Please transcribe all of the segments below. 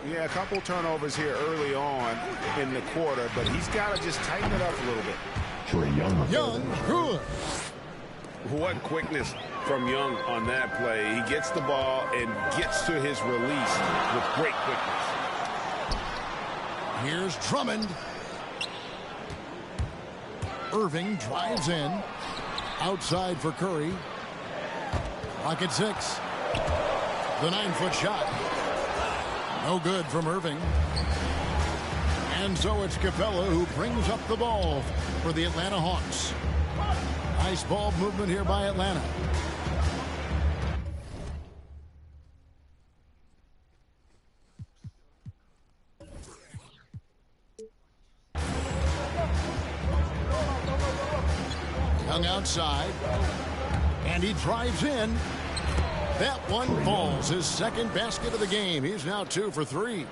Yeah, a couple turnovers here early on in the quarter, but he's got to just tighten it up a little bit. Young, good. What quickness from Young on that play. He gets the ball and gets to his release with great quickness. Here's Drummond. Irving drives in. Outside for Curry. Clock at 6. The 9-foot shot. No good from Irving. And so it's Capella who brings up the ball for the Atlanta Hawks. Nice ball movement here by Atlanta. Young outside. And he drives in. That one falls. His second basket of the game. He's now 2 for 3.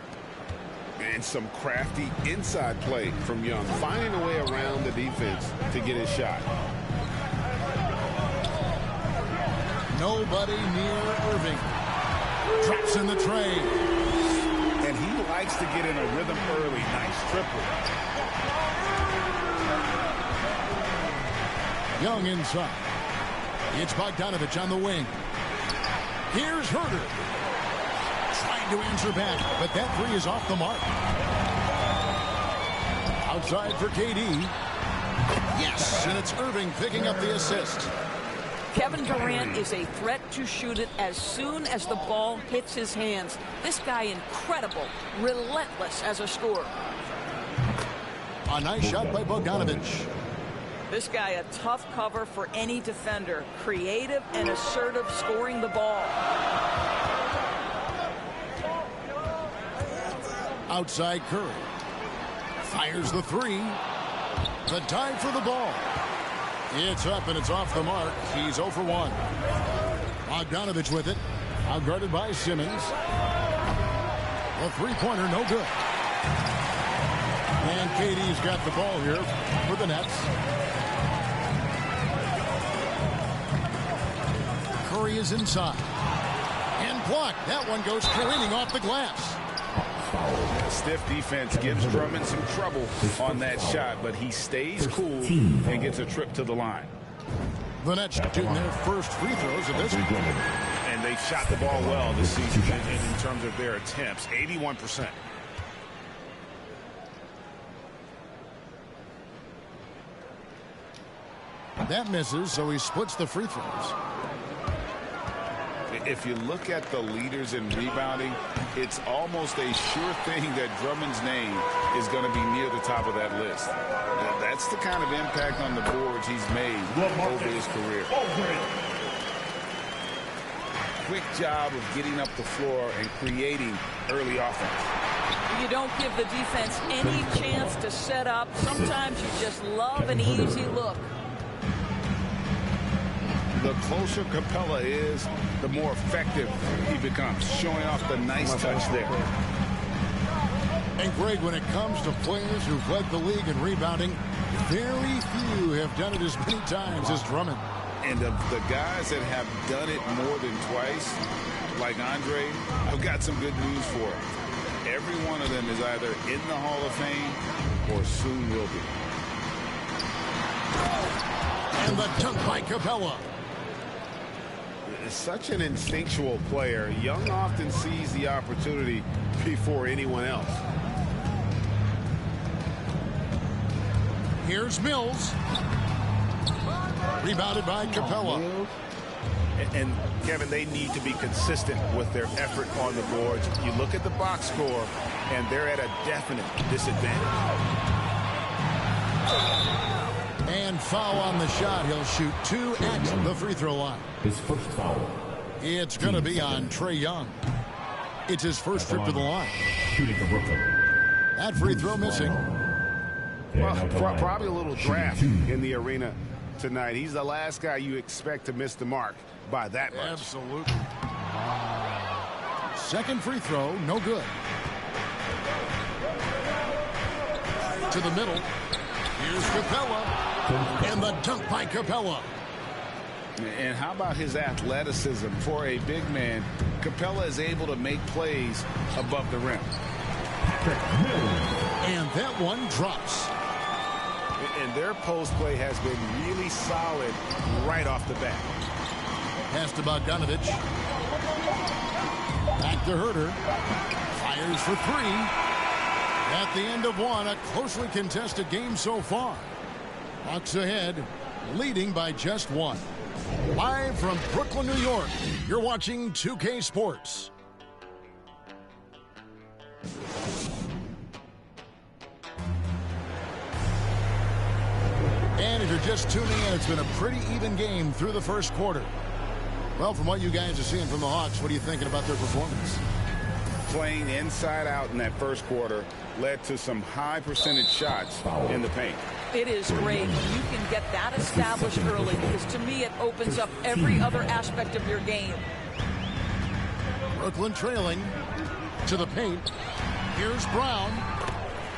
And some crafty inside play from Young, finding a way around the defense to get his shot. Nobody near Irving. Traps in the tray. And he likes to get in a rhythm early. Nice triple. Young inside. It's Bogdanovich on the wing. Here's Herter. Trying to answer back, but that three is off the mark. Outside for KD. Yes, and it's Irving picking up the assist. Kevin Durant is a threat to shoot it as soon as the ball hits his hands. This guy incredible, relentless as a scorer. A nice shot by Bogdanovich. This guy a tough cover for any defender. Creative and assertive scoring the ball. Outside Curry. Fires the three. The dive for the ball. It's up and it's off the mark. He's 0 for 1. Bogdanovich with it. Outguarded by Simmons. The three-pointer no good. And KD's got the ball here for the Nets. Curry is inside. And blocked. That one goes careening off the glass. Stiff defense gives Drummond some trouble on that shot, but he stays cool and gets a trip to the line. The Nets shooting their first free throws of this game. And they've shot the ball well this season in terms of their attempts, 81%. That misses, so he splits the free throws. If you look at the leaders in rebounding, it's almost a sure thing that Drummond's name is going to be near the top of that list. That's the kind of impact on the boards he's made over his career. Quick job of getting up the floor and creating early offense. You don't give the defense any chance to set up. Sometimes you just love an easy look. The closer Capella is, the more effective he becomes, showing off the nice touch there. And Greg, when it comes to players who've led the league in rebounding, very few have done it as many times as Drummond. And of the guys that have done it more than twice, like Andre, I've got some good news for him. Every one of them is either in the Hall of Fame or soon will be. And the dunk by Capella. Such an instinctual player. Young often sees the opportunity before anyone else. Here's Mills. Rebounded by Capella. And Kevin, they need to be consistent with their effort on the boards. You look at the box score, and they're at a definite disadvantage. And foul on the shot. He'll shoot 2 at the free throw line. His first foul. It's going to be on Trae Young. It's his first trip to the line. Shooting for Brooklyn. That free throw missing. Well, probably a little draft in the arena tonight. He's the last guy you expect to miss the mark by that much. Absolutely. Second free throw, no good. To the middle. Here's Capella. And the dunk by Capella. And how about his athleticism for a big man? Capella is able to make plays above the rim. And that one drops. And their post play has been really solid right off the bat. Pass to Bogdanovich. Back to Herter. Fires for three. At the end of one, a closely contested game so far. Hawks ahead, leading by just one. Live from Brooklyn, New York, you're watching 2K Sports. And if you're just tuning in, it's been a pretty even game through the first quarter. Well, from what you guys are seeing from the Hawks, what are you thinking about their performance? Playing inside out in that first quarter led to some high percentage shots in the paint. It is great when you can get that established early, because to me it opens up every other aspect of your game. Brooklyn trailing to the paint. Here's Brown.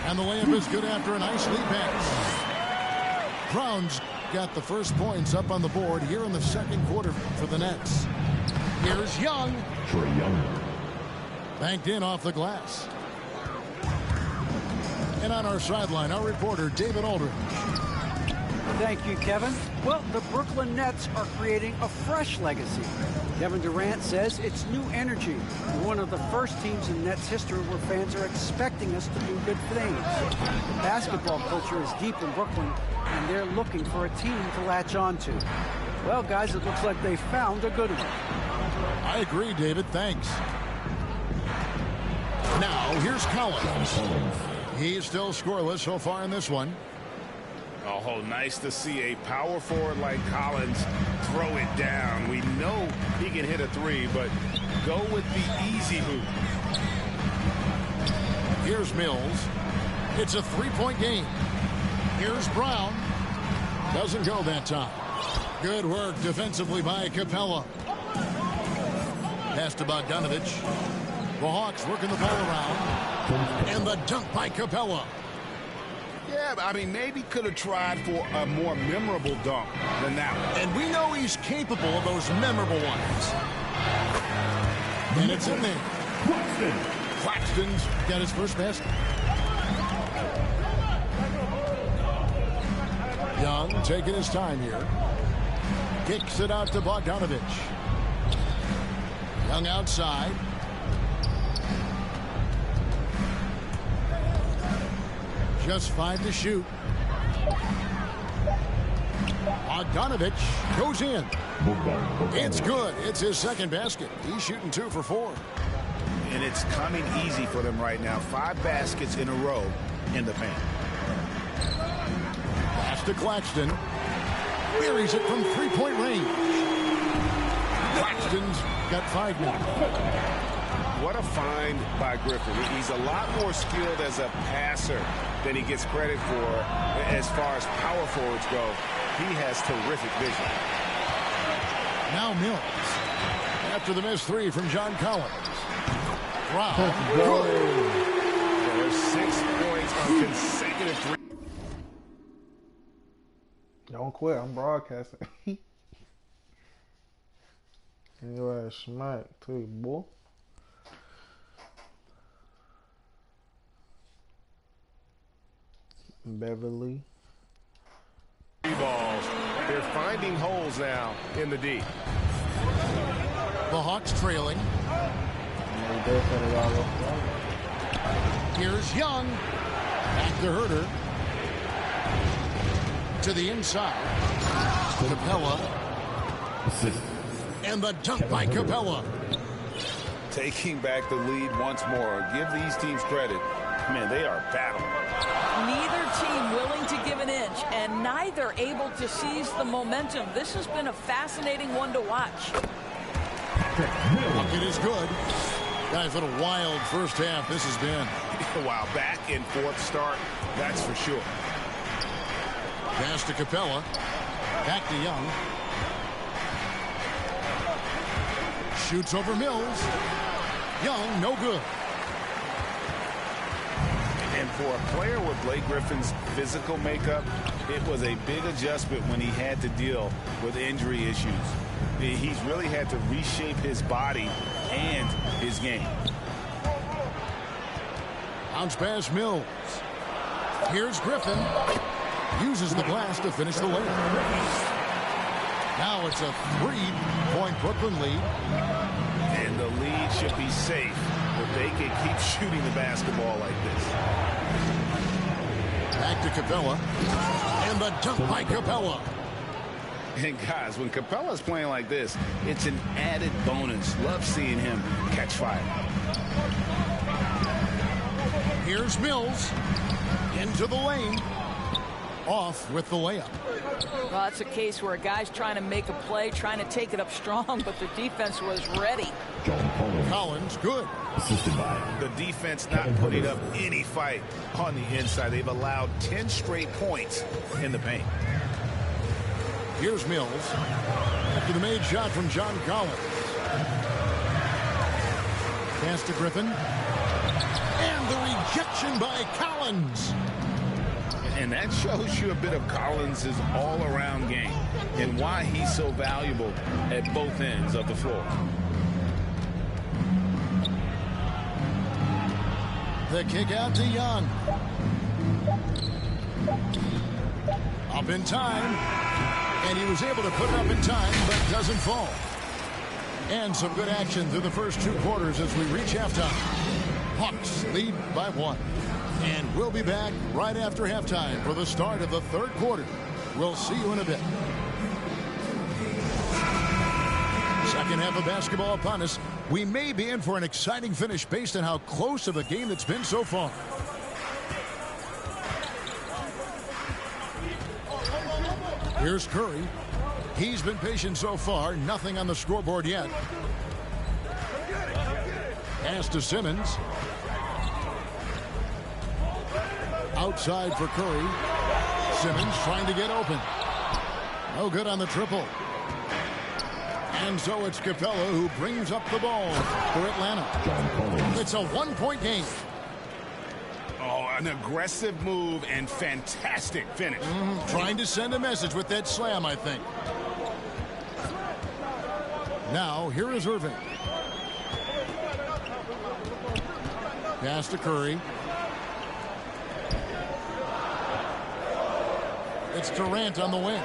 And the layup is good after a nice lead pass. Brown's got the first points up on the board here in the second quarter for the Nets. Here's Young. Banked in off the glass. And on our sideline, our reporter, David Aldridge. Thank you, Kevin. Well, the Brooklyn Nets are creating a fresh legacy. Kevin Durant says it's new energy. We're one of the first teams in Nets history where fans are expecting us to do good things. The basketball culture is deep in Brooklyn, and they're looking for a team to latch on to. Well, guys, it looks like they found a good one. I agree, David. Thanks. Now, here's Collins. He's still scoreless so far in this one. Oh, nice to see a power forward like Collins throw it down. We know he can hit a three, but go with the easy hoop. Here's Mills. It's a three-point game. Here's Brown. Doesn't go that time. Good work defensively by Capella. Pass to Bogdanovich. The Hawks working the ball around. And the dunk by Capella. Yeah, I mean, maybe could have tried for a more memorable dunk than that one. And we know he's capable of those memorable ones. And it's in there. Claxton's got his first basket. Young taking his time here. Kicks it out to Bogdanovich. Young outside. Just 5 to shoot. Bogdanovich goes in. It's good. It's his second basket. He's shooting 2 for 4. And it's coming easy for them right now. 5 baskets in a row in the paint. Pass to Claxton. Buries it from three-point range. Claxton's got 5 now. What a find by Griffin. He's a lot more skilled as a passer than he gets credit for as far as power forwards go. He has terrific vision. Now Mills. After the missed 3 from John Collins. Brown. There's 6 points on consecutive 3. Don't quit. I'm broadcasting. And your ass smacked too, boy. Beverly. Balls. They're finding holes now in the D. The Hawks trailing. Here's Young. Back to Herter. To the inside. Capella. And the dunk by Capella. Taking back the lead once more. Give these teams credit. Man, they are battling. Neither team willing to give an inch, and neither able to seize the momentum. This has been a fascinating one to watch. Bucket is good. Guys, what a wild first half this has been. Wow, back and forth start, that's for sure. Pass to Capella. Back to Young. Shoots over Mills. Young, no good. And for a player with Blake Griffin's physical makeup, it was a big adjustment when he had to deal with injury issues. He's really had to reshape his body and his game. Bounce pass Mills. Here's Griffin. Uses the glass to finish the layup. Now it's a 3-point Brooklyn lead. And the lead should be safe if they can keep shooting the basketball like this. Back to Capella. And the dunk by Capella. And guys, when Capella's playing like this, it's an added bonus. Love seeing him catch fire. Here's Mills. Into the lane. Off with the layup. Well, that's a case where a guy's trying to make a play, trying to take it up strong, but the defense was ready. Collins, good. Assisted by The defense not putting up any fight on the inside. They've allowed 10 straight points in the paint. Here's Mills. After the made shot from John Collins. Pass to Griffin. And the rejection by Collins. And that shows you a bit of Collins' all-around game and why he's so valuable at both ends of the floor. The kick out to Young. Up in time. And he was able to put it up in time, but doesn't fall. And some good action through the first 2 quarters as we reach halftime. Hawks lead by 1. And we'll be back right after halftime for the start of the 3rd quarter. We'll see you in a bit. Second half of basketball upon us. We may be in for an exciting finish based on how close of a game it's been so far. Here's Curry. He's been patient so far. Nothing on the scoreboard yet. Pass to Simmons. Outside for Curry. Simmons trying to get open. No good on the triple. And so it's Capella who brings up the ball for Atlanta. It's a 1-point game. Oh, an aggressive move and fantastic finish. Trying to send a message with that slam, I think. Now, here is Irving. Pass to Curry. It's Durant on the wing.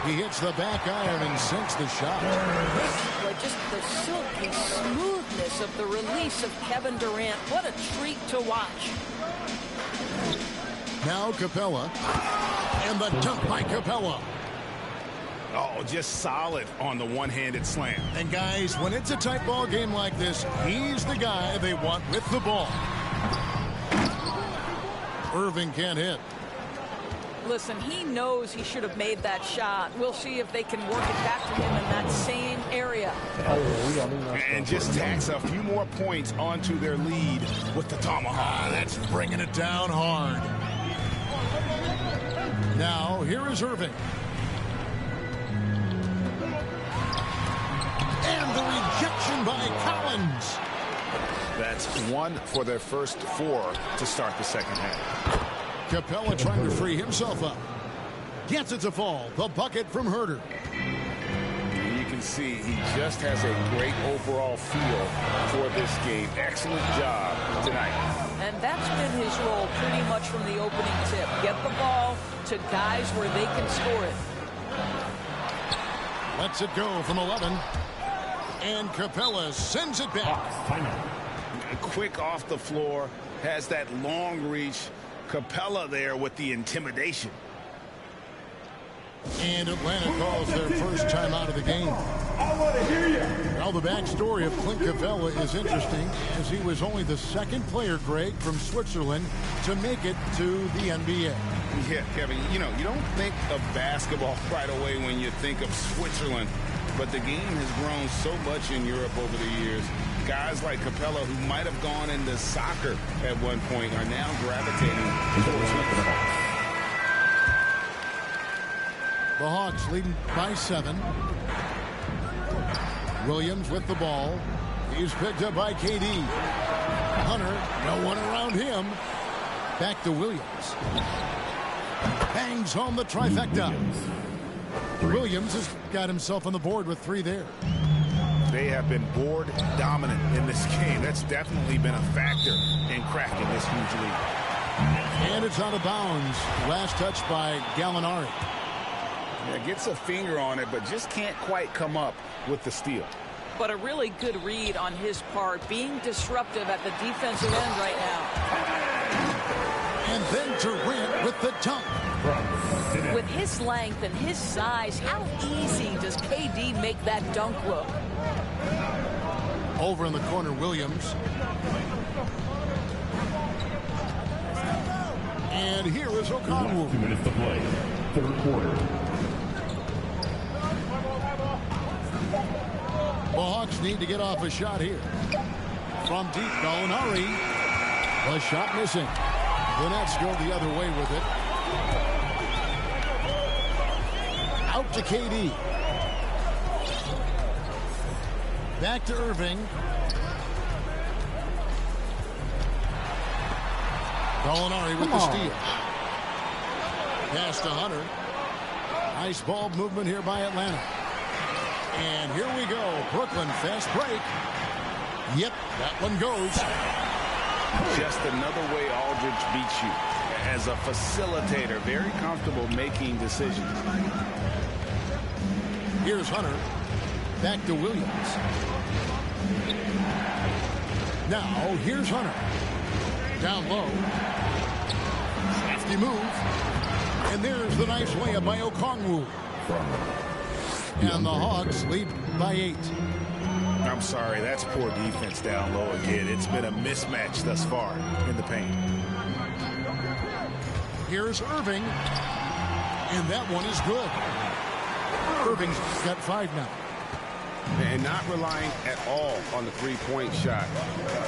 He hits the back iron and sinks the shot. Well, just the silky smoothness of the release of Kevin Durant. What a treat to watch. Now Capella. And the dunk by Capella. Oh, just solid on the one-handed slam. And guys, when it's a tight ball game like this, he's the guy they want with the ball. Irving can't hit. Listen, he knows he should have made that shot. We'll see if they can work it back to him in that same area. And just tacks a few more points onto their lead with the tomahawk. That's bringing it down hard. Now, here is Irving. And the rejection by Collins. That's 1 for their first 4 to start the second half. Capella trying to free himself up. Gets it to fall. The bucket from Herter. You can see he just has a great overall feel for this game. Excellent job tonight. And that's been his role pretty much from the opening tip. Get the ball to guys where they can score it. Lets it go from 11. And Capella sends it back. Quick off the floor. Has that long reach. Capella there with the intimidation. And Atlanta calls their first time out of the game. I want to hear you. Now the backstory of Clint Capella is interesting, as he was only the 2nd player, Greg, from Switzerland to make it to the NBA. Yeah, Kevin, you know, you don't think of basketball right away when you think of Switzerland, but the game has grown so much in Europe over the years. Guys like Capella, who might have gone into soccer at one point, are now gravitating towards it. The Hawks leading by 7. Williams with the ball. He's picked up by KD. Hunter, no one around him. Back to Williams. Bangs home the trifecta. Williams has got himself on the board with 3 there. They have been board dominant in this game. That's definitely been a factor in cracking this huge lead. And it's out of bounds. Last touch by Gallinari. Yeah, gets a finger on it, but just can't quite come up with the steal. But a really good read on his part, being disruptive at the defensive end right now. And then Durant with the dunk. With his length and his size, how easy does KD make that dunk look? Over in the corner, Williams. And here is Okongwu. 2 minutes to play. Third quarter. The Hawks need to get off a shot here. From deep, Gallinari. The shot missing. The Nets go the other way with it. Out to KD. Back to Irving. Gallinari with the steal. Pass to Hunter. Nice ball movement here by Atlanta. And here we go. Brooklyn, fast break. Yep, that one goes. Just another way Aldridge beats you. As a facilitator, very comfortable making decisions. Here's Hunter. Back to Williams. Now, here's Hunter. Down low. Crafty move. And there's the nice layup by Okongwu. And the Hawks lead by 8. I'm sorry, that's poor defense down low again. It's been a mismatch thus far in the paint. Here's Irving. And that one is good. Irving's got 5 now. And not relying at all on the three-point shot.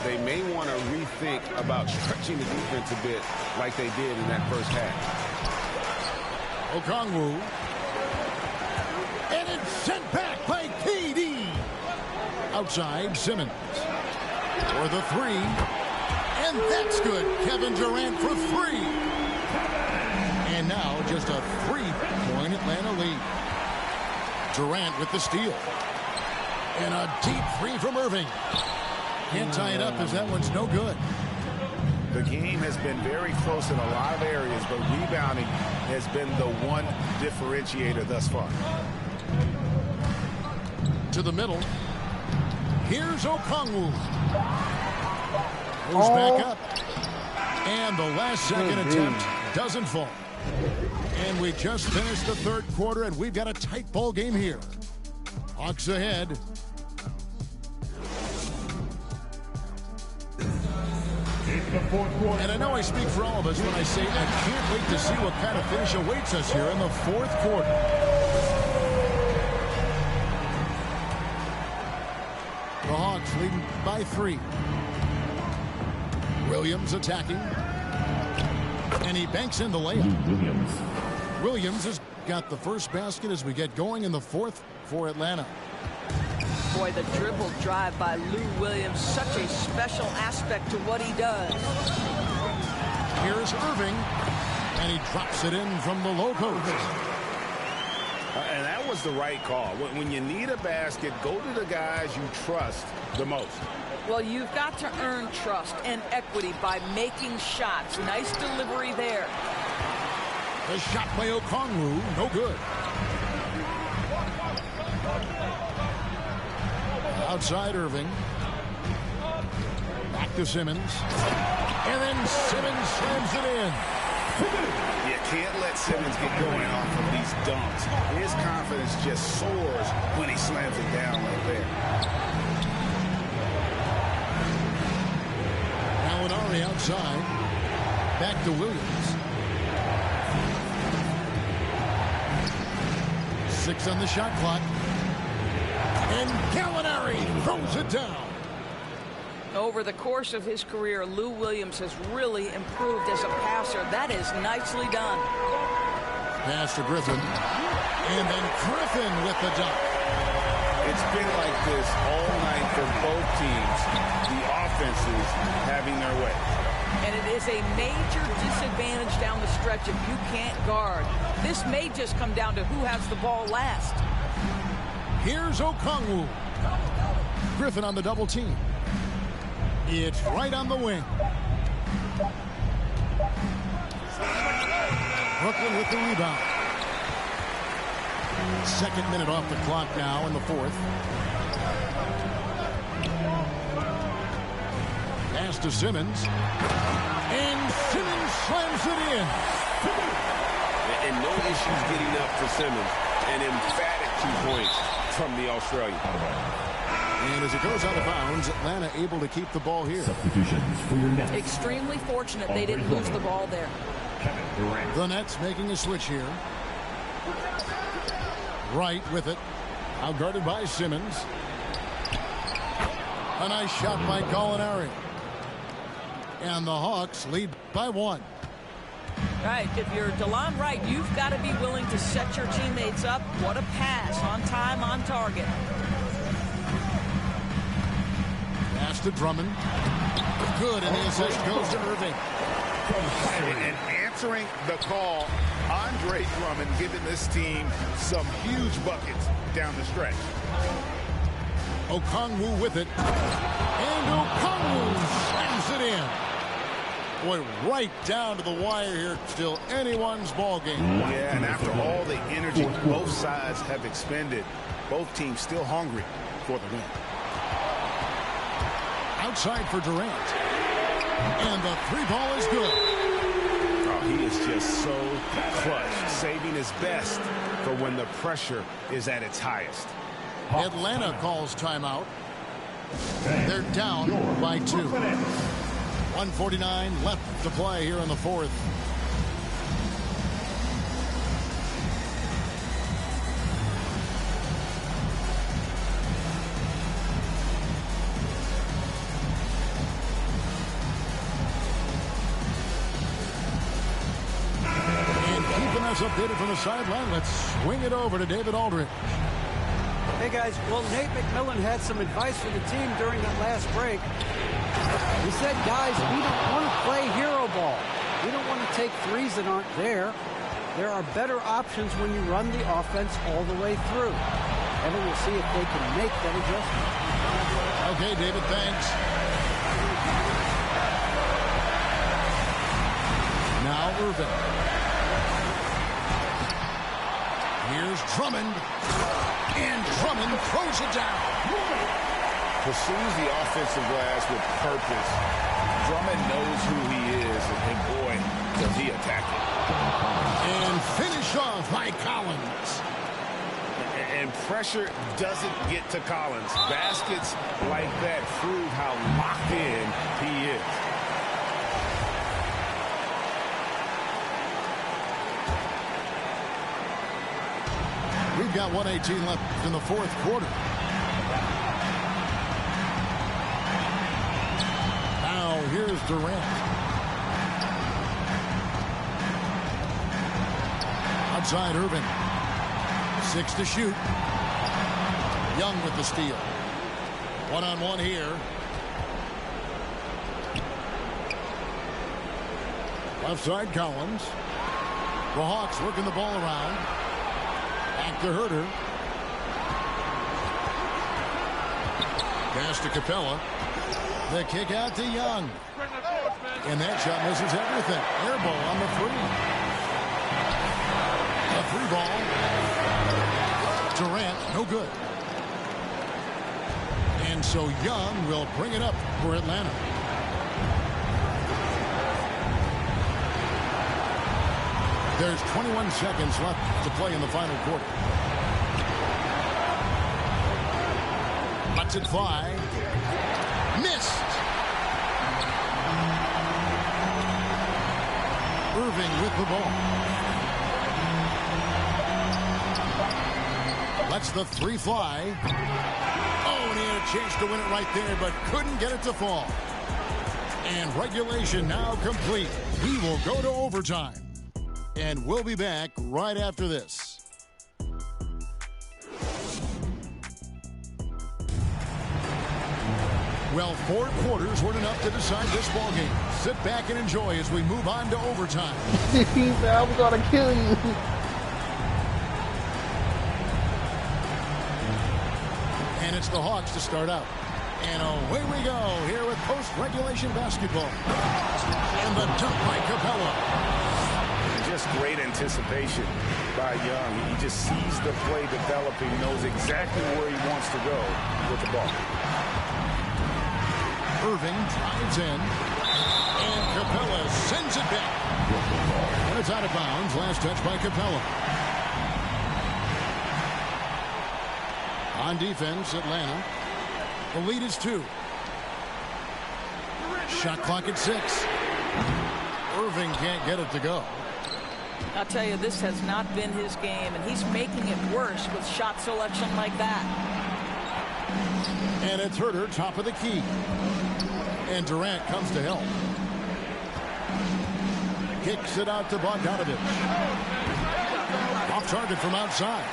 They may want to rethink about stretching the defense a bit like they did in that first half. Okongwu. And it's sent back by KD. Outside, Simmons. For the 3. And that's good. Kevin Durant for 3. And now just a 3-point Atlanta lead. Durant with the steal. And a deep 3 from Irving. Can't tie it up as that one's no good. The game has been very close in a lot of areas, but rebounding has been the one differentiator thus far. To the middle. Here's Okongwu. Goes back up. And the last second attempt doesn't fall. And we just finished the third quarter, and we've got a tight ball game here. Hawks ahead. And I know I speak for all of us when I say I can't wait to see what kind of finish awaits us here in the fourth quarter. The Hawks leading by 3. Williams attacking. And he banks in the layup. Williams has got the first basket as we get going in the fourth for Atlanta. Boy, the dribble drive by Lou Williams, such a special aspect to what he does. Here's Irving, and he drops it in from the low post. And that was the right call. When you need a basket, go to the guys you trust the most. Well, you've got to earn trust and equity by making shots. Nice delivery there. The shot by Okongwu, no good. Outside Irving. Back to Simmons. And then Simmons slams it in. You can't let Simmons get going off of these dunks. His confidence just soars when he slams it down like there. Gallinari outside. Back to Williams. 6 on the shot clock. And Gallinari throws it down. Over the course of his career, Lou Williams has really improved as a passer. That is nicely done. Pass to Griffin. And then Griffin with the dunk. It's been like this all night for both teams. The offenses having their way. And it is a major disadvantage down the stretch if you can't guard. This may just come down to who has the ball last. Here's Okongwu. Griffin on the double team. It's right on the wing. Brooklyn with the rebound. Second minute off the clock now in the fourth. Pass to Simmons. And Simmons slams it in. And no issues getting up for Simmons. An emphatic 2 points from the Australian. And as it goes out of bounds, Atlanta able to keep the ball here. Substitutions for your Nets. Extremely fortunate they didn't lose the ball there. Kevin Durant. The Nets making a switch here. Wright with it. Out guarded by Simmons. A nice shot by Gallinari. And the Hawks lead by 1. Right, if you're DeLon Wright, you've got to be willing to set your teammates up. What a pass, on time, on target. Pass to Drummond. Good, and the assist goes to Irving. And answering the call, Andre Drummond giving this team some huge buckets down the stretch. Okongwu with it. And Okongwu slams it in. Boy, right down to the wire here. Still anyone's ball game. Yeah, and after all the energy both sides have expended, both teams still hungry for the win. Outside for Durant. And the 3-ball is good. Oh, he is just so clutch, saving his best for when the pressure is at its highest. Atlanta calls timeout. They're down by 2. 1:49 left to play here in the fourth. And keeping us updated from the sideline, let's swing it over to David Aldridge. Hey, guys. Well, Nate McMillan had some advice for the team during that last break. He said, guys, we don't want to play hero ball. We don't want to take threes that aren't there. There are better options when you run the offense all the way through. Evan will see if they can make that adjustment. Okay, David, thanks. Now Irving. Here's Drummond. And Drummond throws it down. Pursues the offensive glass with purpose. Drummond knows who he is, and boy, does he attack it. And finish off by Collins. And pressure doesn't get to Collins. Baskets like that prove how locked in he is. We've got 1:18 left in the fourth quarter. Now here's Durant. Outside Irving. 6 to shoot. Young with the steal. One-on-one here. Left side Collins. The Hawks working the ball around. Back to Herter. Pass to Capella. The kick out to Young. And that shot misses everything. Air ball on the free. A free ball. Durant, no good. And so Young will bring it up for Atlanta. There's 21 seconds left to play in the final quarter. Lets it fly. Missed. Irving with the ball. Lets the 3 fly. Oh, and he had a chance to win it right there, but couldn't get it to fall. And regulation now complete. We will go to overtime. And we'll be back right after this. Well, 4 quarters weren't enough to decide this ball game. Sit back and enjoy as we move on to overtime. He said, I'm gonna kill you. And It's the Hawks to start out. And away we go here with post-regulation basketball. And the dunk by Capella. Just great anticipation by Young. He just sees the play developing, knows exactly where he wants to go with the ball. Irving drives in. And Capella sends it back. And it's out of bounds. Last touch by Capella. On defense, Atlanta. The lead is 2. Shot clock at 6. Irving can't get it to go. I'll tell you, this has not been his game, and he's making it worse with shot selection like that. And it's Herter, top of the key. And Durant comes to help. Kicks it out to Bogdanovich. Off target from outside.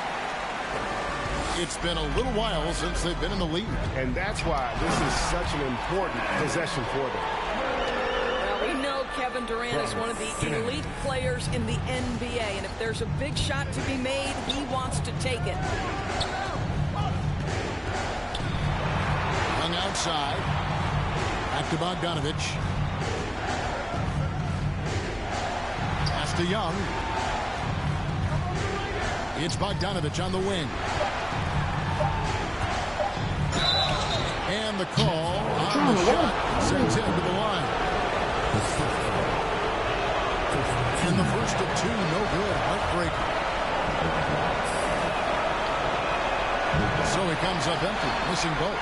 It's been a little while since they've been in the lead. And that's why this is such an important possession for them. Well, we know Kevin Durant is one of the elite players in the NBA, and if there's a big shot to be made, he wants to take it. Hung outside. Back to Bogdanovich. Pass to Young. It's Bogdanovich on the wing. And the call on the shot sends him to the line. And the first of 2, no good. Heartbreaker. So he comes up empty, missing both.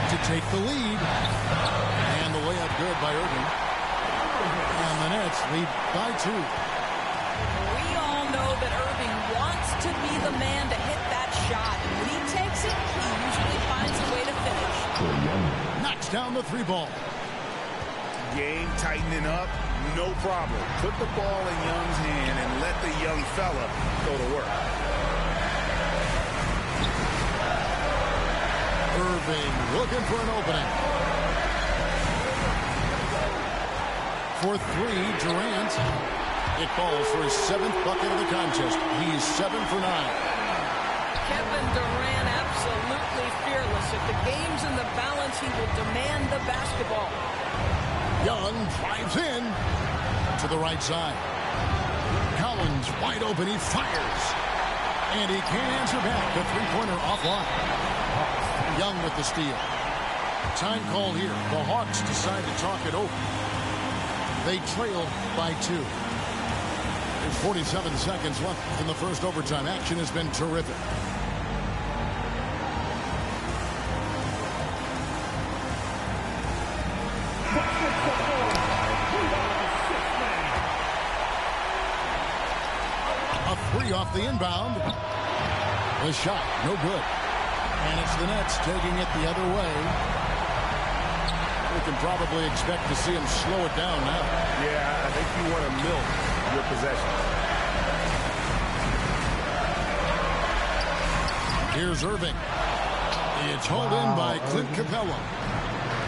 To take the lead. And the layup good by Irving. And the Nets lead by 2. We all know that Irving wants to be the man to hit that shot. When he takes it, he usually finds a way to finish. Knocks down the 3 ball. Game tightening up, no problem. Put the ball in Young's hand and let the young fella go to work. Irving looking for an opening. For 3, Durant. It falls for his 7th bucket of the contest. He's 7 for 9. Kevin Durant absolutely fearless. If the game's in the balance, he will demand the basketball. Young drives in to the right side. Collins wide open. He fires. And he can't answer back. The 3-pointer offline. Young with the steal. Time call here. The Hawks decide to talk it over. They trail by 2. There's 47 seconds left in the first overtime. Action has been terrific. A 3 off the inbound. The shot, no good. And it's the Nets taking it the other way. We can probably expect to see him slow it down now. Yeah, I think you want to milk your possession. Here's Irving. It's hauled in by Clint Capella.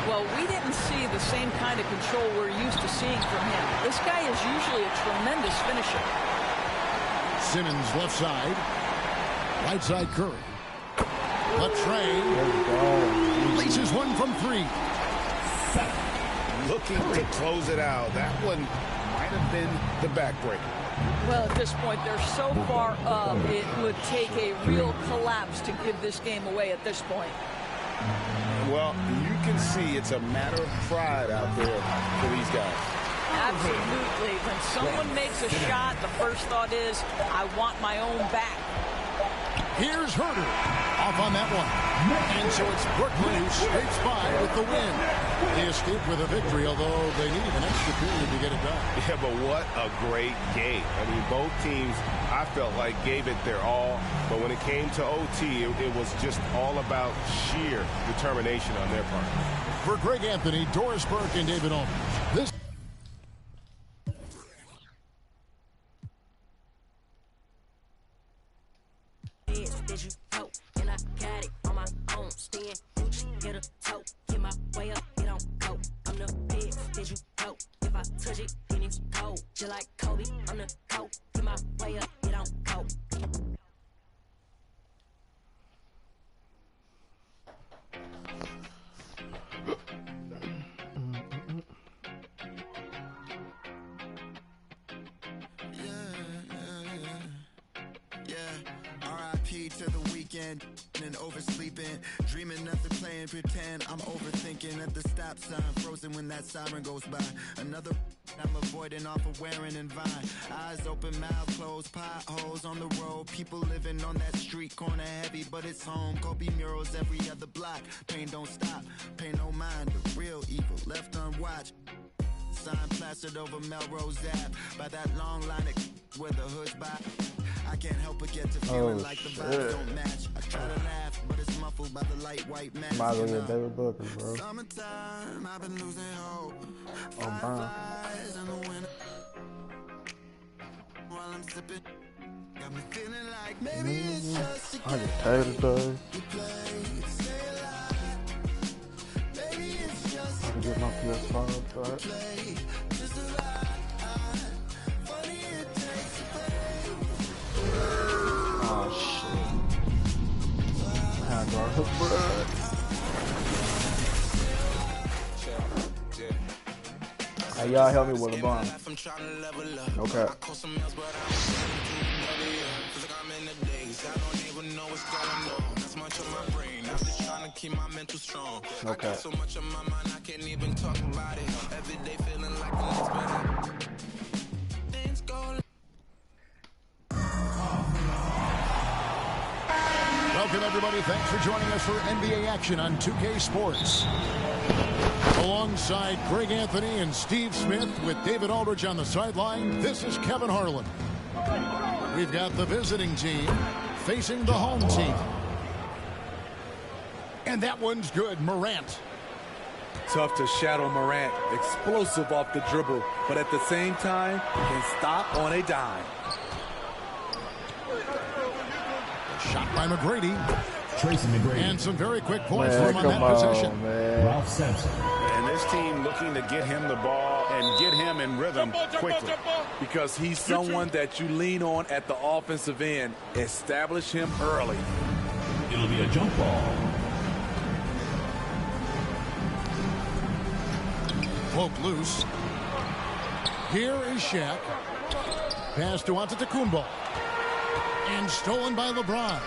Well, we didn't see the same kind of control we're used to seeing from him. This guy is usually a tremendous finisher. Simmons left side. Right side Curry. Latrey laces one from 3. Looking to close it out. That one might have been the backbreaker. Well, at this point, they're so far up, it would take a real collapse to give this game away at this point. Well, you can see it's a matter of pride out there for these guys. Absolutely. When someone makes a shot, the first thought is, I want my own back. Here's Herter. Off on that one. And so it's Brooklyn who scrapes by with the win. They escaped with a victory, although they needed an extra period to get it done. Yeah, but what a great game. I mean, both teams, I felt like, gave it their all. But when it came to OT, it was just all about sheer determination on their part. For Greg Anthony, Doris Burke, and David Allman, this to the weekend and oversleeping, dreaming nothing, playing pretend. I'm overthinking at the stop sign, frozen when that siren goes by. Another I'm avoiding off of wearing and Vine. Eyes open, mouth closed, potholes on the road. People living on that street corner heavy, but it's home. Kobe murals every other block. Pain don't stop, pay no mind. The real evil left unwatched. Sign plastered over Melrose Ave by that long line of where the hood's by. I can't help but get to feeling like the vibes don't match. I try to laugh, but it's muffled by the light white mask. Might as well get David Booker, bro. Summertime, I've been losing hope. Oh, man. Fireflies in the winter. While I'm sipping, got me feeling like maybe it's just a I get tater today. I can get my PS5 back. Oh shit. How do I hook, bro? Hey, y'all help me with a bomb. Okay. Keep my mental strong. Okay. I got so much on my mind I can't even talk about it. Every day feeling like the next better. Things go. Welcome everybody. Thanks for joining us for NBA action on 2K Sports. Alongside Greg Anthony and Steve Smith with David Aldridge on the sideline, this is Kevin Harlan. We've got the visiting team facing the home team. And that one's good, Morant. Tough to shadow Morant. Explosive off the dribble, but at the same time, can stop on a dime. Shot by McGrady. Tracy McGrady. And some very quick points from on that possession. Ralph Sampson. And this team looking to get him the ball and get him in rhythm quickly. Because he's someone that you lean on at the offensive end. Establish him early. It'll be a jump ball. Poke loose. Here is Shaq. Pass to Antetokounmpo. And stolen by LeBron.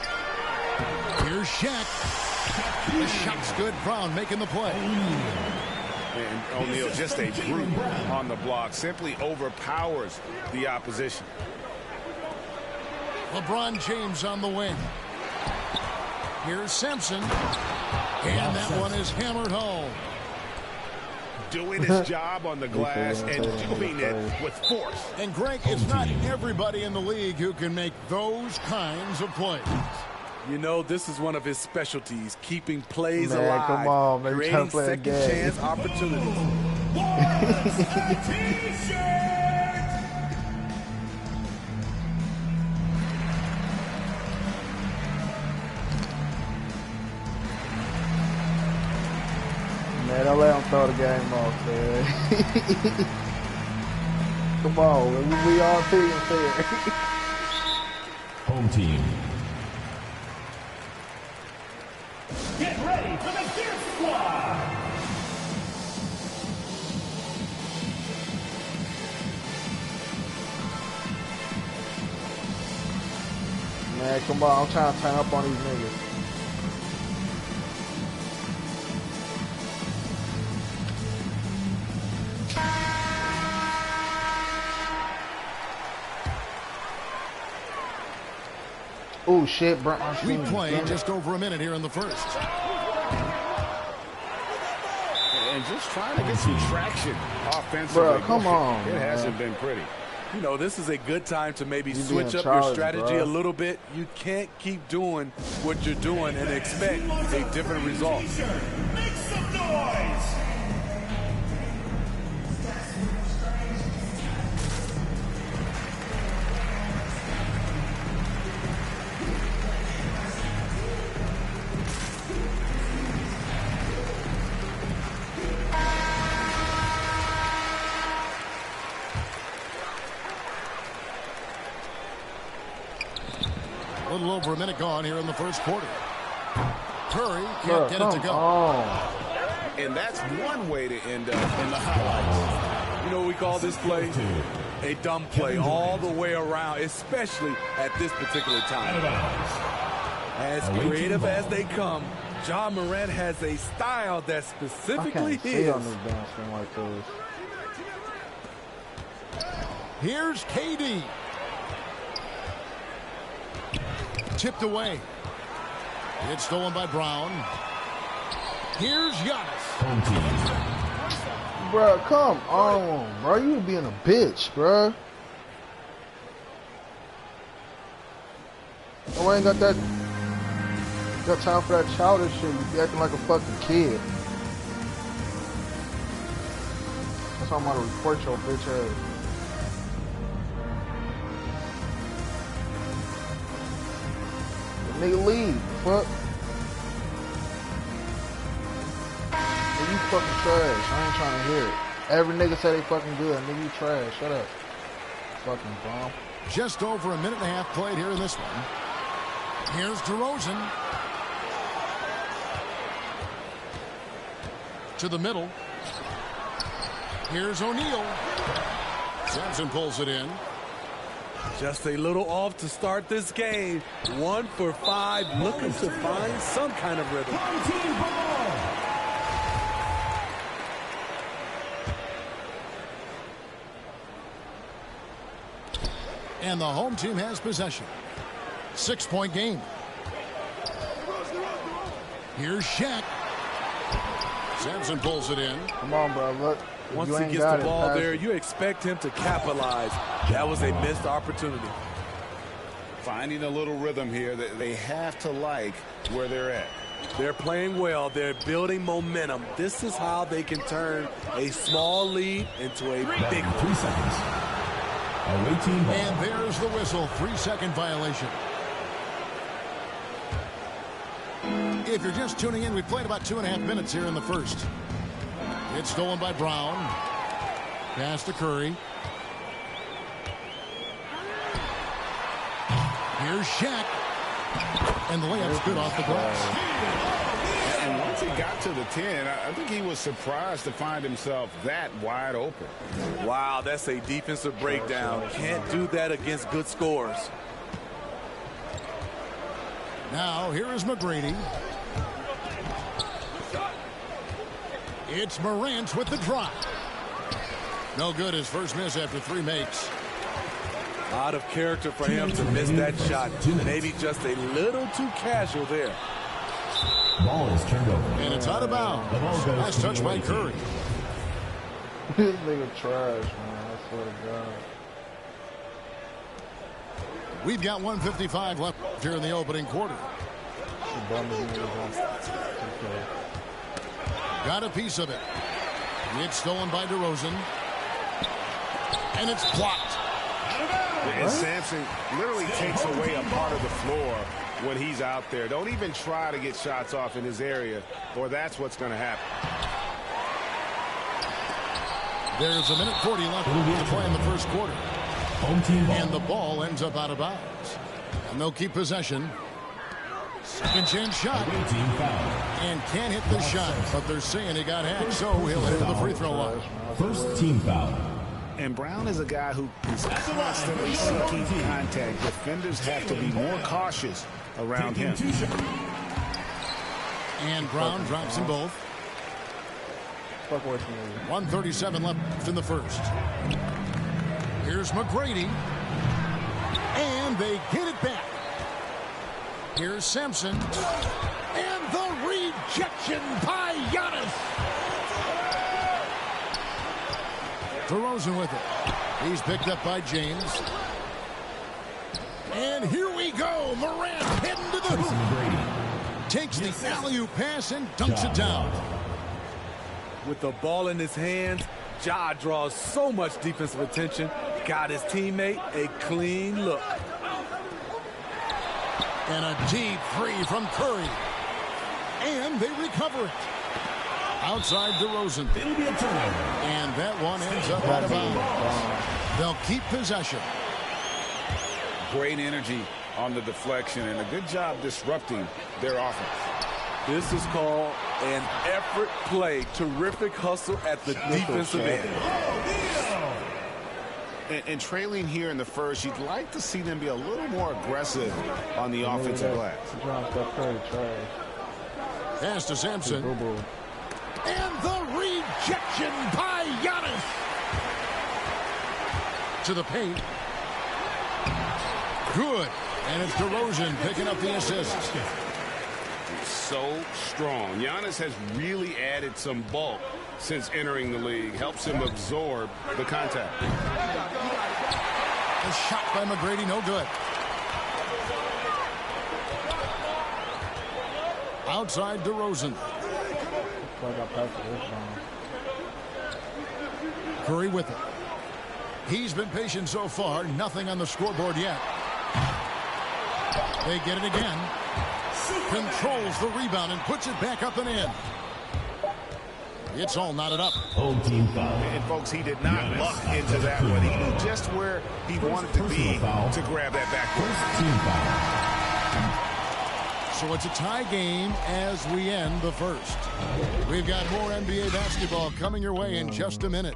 Here's Shaq. The shot's good. Brown making the play. And O'Neal, just a brute on the block. Simply overpowers the opposition. LeBron James on the wing. Here's Simpson. And that one is hammered home. Doing his job on the glass and doing it with force. And Greg, it's not everybody in the league who can make those kinds of plays. You know, this is one of his specialties, keeping plays Man, alive, come on, man, creating play second chance opportunities. Man, don't let him throw the game off, man. Come on, we all team fair. Home team. Get ready for the Gear Squad! Man, come on, I'm trying to turn up on these niggas. Oh shit, Brent. We play just over a minute here in the first. And just trying to get some traction offensively. Bro, come on, It man. hasn't been pretty. You know, this is a good time to maybe You switch being up your Charles, strategy bro. a little bit. You can't keep doing what you're doing and expect a different result. Make some noise! A little over a minute gone here in the first quarter. Curry can't get it to go. And that's one way to end up in the highlights. You know what we call this play? A dumb play all the way around, especially at this particular time. As creative as they come, Ja Morant has a style that's specifically his. On this damn thing like this. Here's KD. Tipped away. It's stolen by Brown. Here's Giannis. Bro, come on, bro. You being a bitch, bro. Oh, I ain't got time for that childish shit. You be acting like a fucking kid. That's why I'm gonna report your bitch ass. The nigga leave. Fuck. You fucking trash. I ain't trying to hear it. Every nigga say they fucking good. Nigga, you trash. Shut up. Fucking bomb. Just over a minute and a half played here in this one. Here's DeRozan. To the middle. Here's O'Neal. Sampson pulls it in. Just a little off to start this game. 1 for 5, looking to find some kind of rhythm. And the home team has possession. 6-point game. Here's Shaq. Sampson pulls it in. Come on, bro. Look. Once he gets the ball there, you expect him to capitalize. That was a missed opportunity. Finding a little rhythm here that they have to like where they're at. They're playing well. They're building momentum. This is how they can turn a small lead into a big one. 3 seconds. And there's the whistle. 3-second violation. If you're just tuning in, we played about 2.5 minutes here in the first. It's stolen by Brown. Pass to Curry. Here's Shaq. And the layup's good off the glass. And once he got to the 10, I think he was surprised to find himself that wide open. Wow, that's a defensive breakdown. Can't do that against good scores. Now, here is McGrady. It's Morant with the drop. No good, his first miss after 3 makes. Out of character for him to miss that shot. Maybe just a little too casual there. Ball is turned over. And it's out of bounds. Last touch by Curry. This nigga trash, man. I swear to God. We've got 1:55 left here in the opening quarter. Got a piece of it. It's stolen by DeRozan. And it's blocked. And Sampson literally takes away a part of the floor when he's out there. Don't even try to get shots off in his area, or that's what's going to happen. There's 1:40 left to play in the first quarter. Home team ball. And the ball ends up out of bounds. And they'll keep possession. Second chance shot. Team foul. And can't hit the shot, but they're saying he got hacked, so he'll head to the free throw line. First team foul. And Brown is a guy who is constantly seeking contact. Defenders have to be more cautious around him. And Brown drops them both. 1:37 left in the first. Here's McGrady. And they get it back. Here's Sampson. And the rejection by Giannis. DeRozan with it. He's picked up by James. And here we go. Morant heading to the hoop. Takes the alley-oop pass and dunks it down. With the ball in his hands, Ja draws so much defensive attention. Got his teammate a clean look. And a deep three from Curry. And they recover it. Outside DeRozan. It'll be a turnover. And that one ends up out of bounds. They'll keep possession. Great energy on the deflection and a good job disrupting their offense. This is called an effort play. Terrific hustle at the defensive end. And trailing here in the first, you'd like to see them be a little more aggressive on the offensive glass. Pass to Sampson. And the rejection by Giannis. To the paint. Good. And it's DeRozan picking up the assist. So strong. Giannis has really added some bulk since entering the league. Helps him absorb the contact. A shot by McGrady, no good. Outside DeRozan. Curry with it. He's been patient so far. Nothing on the scoreboard yet. They get it again. Controls the rebound and puts it back up and in. It's all knotted up. And folks, he did not luck into that one. He knew just where he wanted to be to grab that backboard. So it's a tie game as we end the first. We've got more NBA basketball coming your way in just a minute.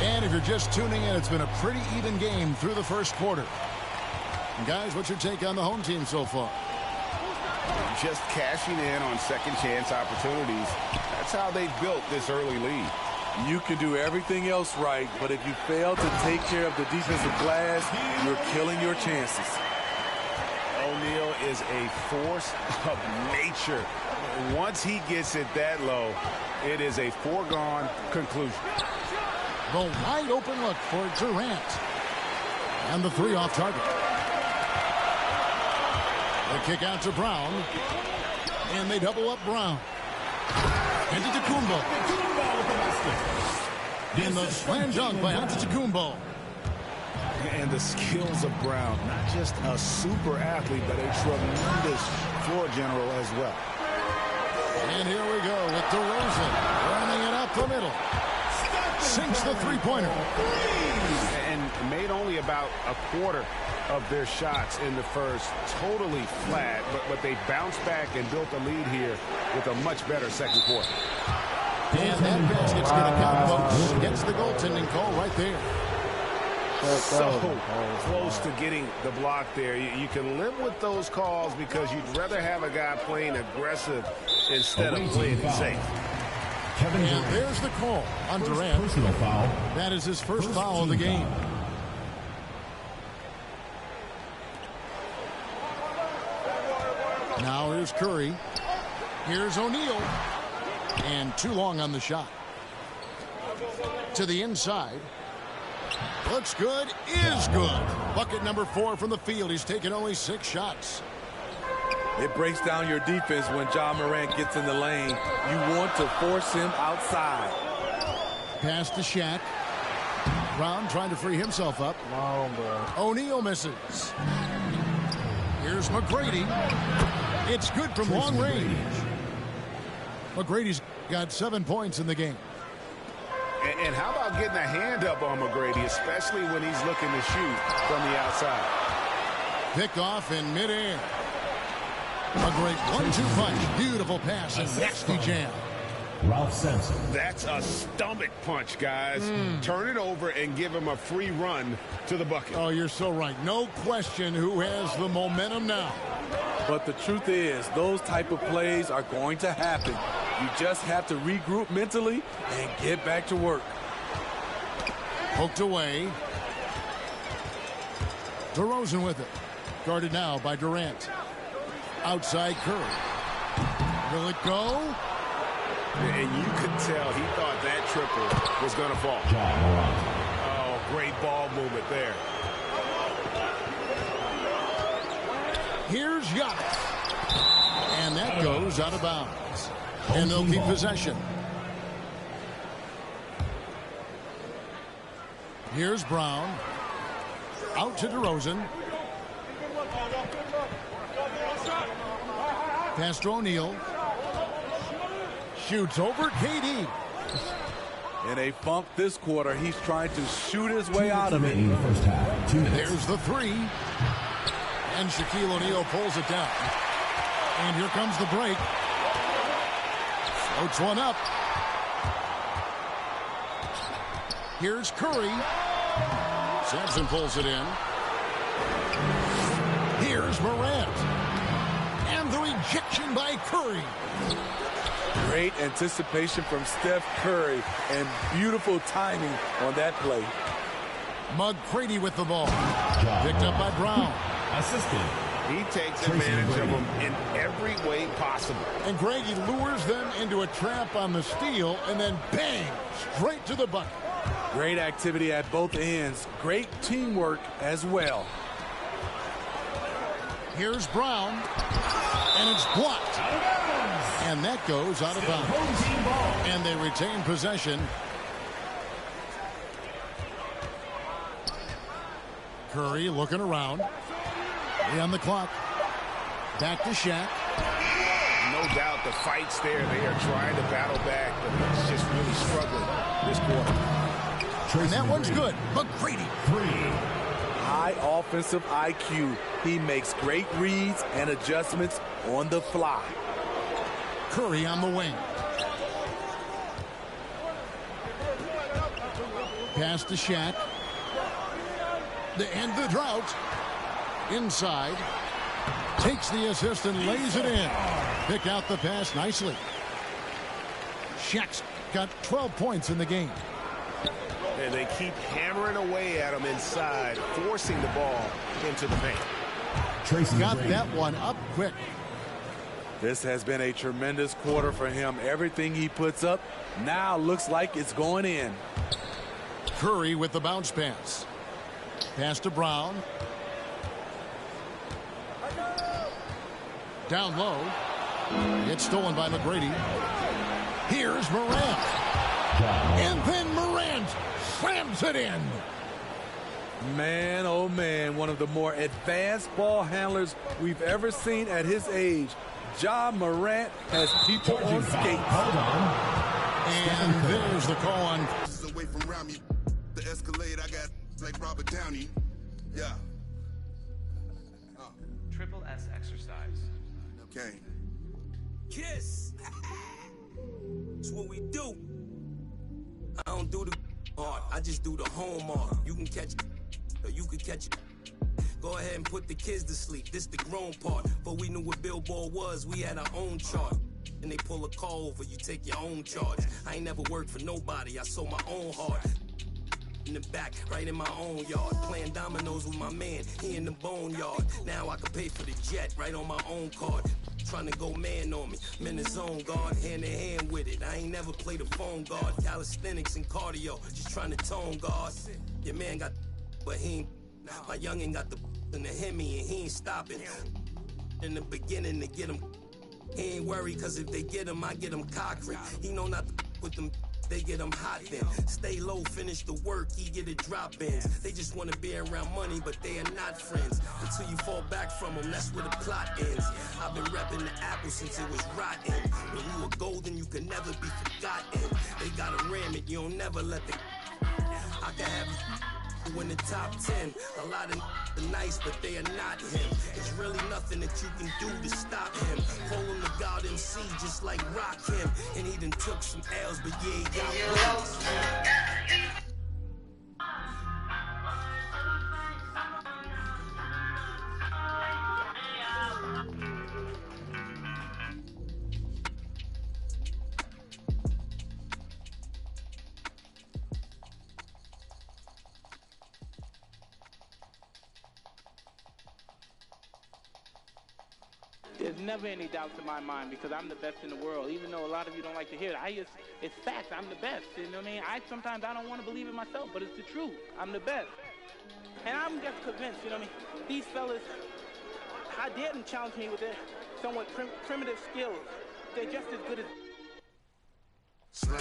And if you're just tuning in, it's been a pretty even game through the first quarter. And guys, what's your take on the home team so far? Just cashing in on second chance opportunities. That's how they built this early lead. You can do everything else right, but if you fail to take care of the defensive glass, you're killing your chances. O'Neal is a force of nature. Once he gets it that low, it is a foregone conclusion. The wide open look for Durant. And the three off target. The kick out to Brown. And they double up Brown. And Antetokounmpo. In the slam dunk by Antetokounmpo. And the skills of Brown. Not just a super athlete, but a tremendous floor general as well. And here we go with DeRozan running it up the middle. Sinks the three-pointer. And made only about a quarter of their shots in the first. Totally flat, but they bounced back and built a lead here with a much better second quarter. And that basket's going to count, folks. Gets the goaltending call right there. So close to getting the block there. You can live with those calls because you'd rather have a guy playing aggressive instead of playing it safe. And there's the call on Durant. Personal foul. That is his first foul of the game. Now here's Curry. Here's O'Neal. And too long on the shot. To the inside. Looks good. Is good. Bucket number 4 from the field. He's taken only 6 shots. It breaks down your defense when Ja Morant gets in the lane. You want to force him outside. Pass to Shaq. Brown trying to free himself up. O'Neal misses. Here's McGrady. It's good from long range. McGrady's got 7 points in the game. And how about getting a hand up on McGrady, especially when he's looking to shoot from the outside. Picked off in midair. A great 1-2 punch. Beautiful pass and nasty jam. Ralph Sampson. That's a stomach punch, guys. Turn it over and give him a free run to the bucket. Oh, you're so right. No question who has the momentum now. But the truth is, those type of plays are going to happen. You just have to regroup mentally and get back to work. Poked away. DeRozan with it. Guarded now by Durant. Outside Curry. Will it go? And you could tell he thought that triple was going to fall. Oh, great ball movement there. Here's Giannis. And that goes out of bounds. And they'll keep possession. Here's Brown. Out to DeRozan. Pass to O'Neal. Shoots over KD. In a funk this quarter, he's trying to shoot his way out of it. First half. 2 minutes. There's the three. And Shaquille O'Neal pulls it down. And here comes the break. Floats one up. Here's Curry. Sampson pulls it in. Here's Morant. And the rejection by Curry. Great anticipation from Steph Curry and beautiful timing on that play. McGrady with the ball. Picked up by Brown. Assistant. He takes advantage of them in every way possible. And Greg, he lures them into a trap on the steal, and then bang, straight to the bucket. Great activity at both ends. Great teamwork as well. Here's Brown, and it's blocked. And that goes out of bounds. And they retain possession. Curry looking around. 3 on the clock. Back to Shaq. No doubt the fight's there. They are trying to battle back, but it's just really struggling this quarter. And that one's good. McGrady. 3. High offensive IQ. He makes great reads and adjustments on the fly. Curry on the wing. Pass to Shaq. To end the drought. Inside. Takes the assist and lays it in. Pick out the pass nicely. Shaq's got 12 points in the game. And they keep hammering away at him inside, forcing the ball into the paint. Got that one up quick. This has been a tremendous quarter for him. Everything he puts up now looks like it's going in. Curry with the bounce pass. Pass to Brown. Down low. It's stolen by McGrady. Here's Morant. And then Morant slams it in. Man, oh man, one of the more advanced ball handlers we've ever seen at his age. Ja Morant has people on skates. And there's the call on. Away from around me, the Escalade, I got like Robert Downey. Yeah. XxS exercise. Okay. Kiss. That's what we do. I don't do the art, I just do the home art. You can catch it, or you can catch it. Go ahead and put the kids to sleep. This the grown part. But we knew what Billboard was. We had our own chart. And they pull a call over, you take your own charge. I ain't never worked for nobody. I sold my own heart. In the back, right in my own yard. Playing dominoes with my man, he in the boneyard. Now I can pay for the jet, right on my own card. Trying to go man on me, I'm in the zone guard, hand in hand with it. I ain't never played a phone guard. Calisthenics and cardio, just trying to tone guard. Your man got, but he ain't. My youngin' got the in the Hemi and he ain't stopping. In the beginning to get him, he ain't worried, cause if they get him, I get him cockring. He know not to with them. They get them hot then. Stay low, finish the work, he get it drop ins. They just want to be around money, but they are not friends. Until you fall back from them, that's where the plot ends. I've been repping the apple since it was rotten. When you were golden, you can never be forgotten. They gotta ram it, you don't never let the... I can have you in the top 10. A lot of are nice, but they are not him. It's really nothing that you can do to stop him. Hold him to God MC, just like rock him. And he done took some L's, but yeah, he got wins. There's never any doubts in my mind because I'm the best in the world. Even though a lot of you don't like to hear it, it's facts. I'm the best. You know what I mean? Sometimes I don't want to believe it myself, but it's the truth. I'm the best. And I'm just convinced, you know what I mean? These fellas, how dare them challenge me with their somewhat primitive skills? They're just as good as... Slam.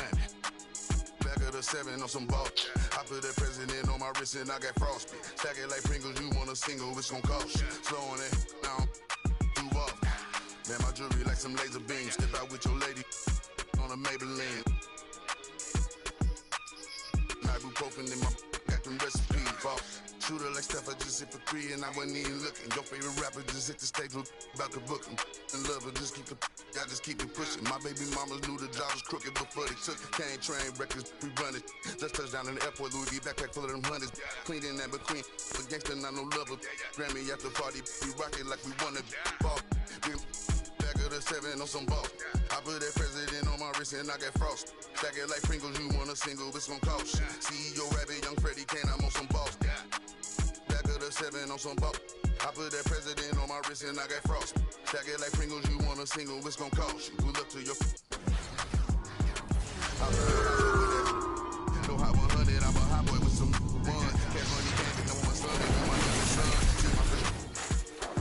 Back of the 7 on some ball. I put that president on my wrist and I got frosty. Stack it like Pringles, you want a single, it's gon' cost you. Slowing it down. Man, my jewelry like some laser beams. Step out with your lady on a Maybelline. Ibuprofen in my got them recipes. Boss, Shooter like Steph, I just hit for 3 and I wasn't even looking. Your favorite rapper just hit the stage, about to book him. And love her, just keep I just keep it pushing. My baby mamas knew the job was crooked before they took it. Can't train records, we run it. Just touched down in the airport, Louis V backpack full of them hundreds. Clean in that between, but gangsta not no lover. Grammy after party, we rock it like we wanna ball. Back of the 7 on some ball. I put that president on my wrist and I got frost. Stack it like Pringles, you want a single, it's gon' cost. CEO Rabbit, young Freddie Kane, I'm on some balls. Back of the 7 on some ball. I put that president on my wrist and I got frost. Stack it like Pringles, you want a single, it's gon' cost. Good luck to your no hot 100, I'm a hot boy with some fun. Cash money can't pick up my son, and my nigga son.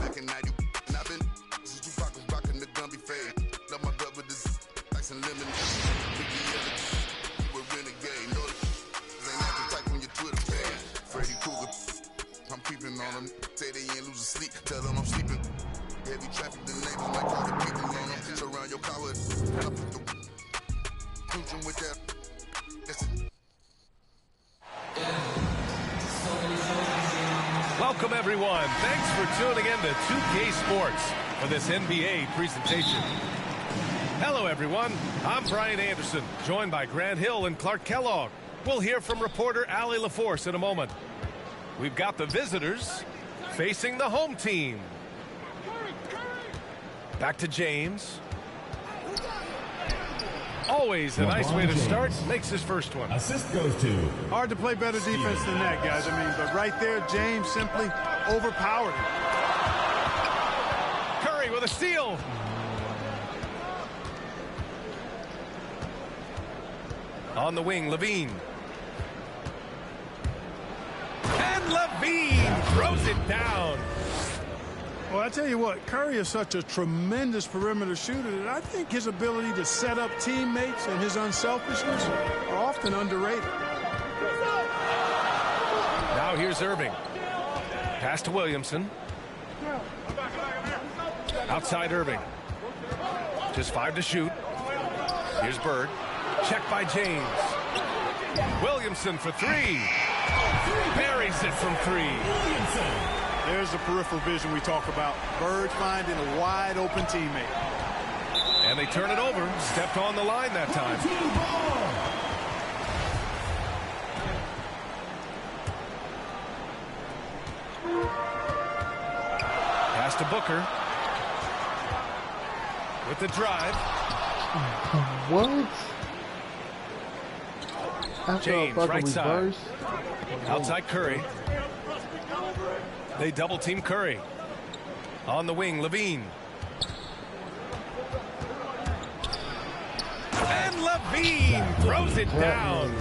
Back in 90, and I've been since Tupac was rocking the Gumby fade. Love my gut with this ice and lemon. We're renegade, no, ain't acting tight when your Twitter page. Freddy Krueger, I'm creeping on them. Say they ain't losing sleep, tell them I'm sleeping. Heavy traffic, the neighbors might call the people on them. Surround your car with with that. Welcome, everyone. Thanks for tuning in to 2K Sports for this NBA presentation. Hello, everyone. I'm Brian Anderson, joined by Grant Hill and Clark Kellogg. We'll hear from reporter Allie LaForce in a moment. We've got the visitors facing the home team. Back to James. Always a nice way to start. Makes his first one. Assist goes to. Hard to play better defense than that, guys. I mean, but right there, James simply overpowered him. Curry with a steal. On the wing, Levine. And Levine throws it down. Well, I tell you what, Curry is such a tremendous perimeter shooter that I think his ability to set up teammates and his unselfishness are often underrated. Now here's Irving. Pass to Williamson. Outside Irving. Just 5 to shoot. Here's Bird. Check by James. Williamson for 3. Buries it from 3. There's the peripheral vision we talk about. Bird finding a wide open teammate. And they turn it over. Stepped on the line that time. Pass to Booker. With the drive. What? James, right side. Outside Curry. They double team Curry. On the wing, Levine. And Levine throws it down.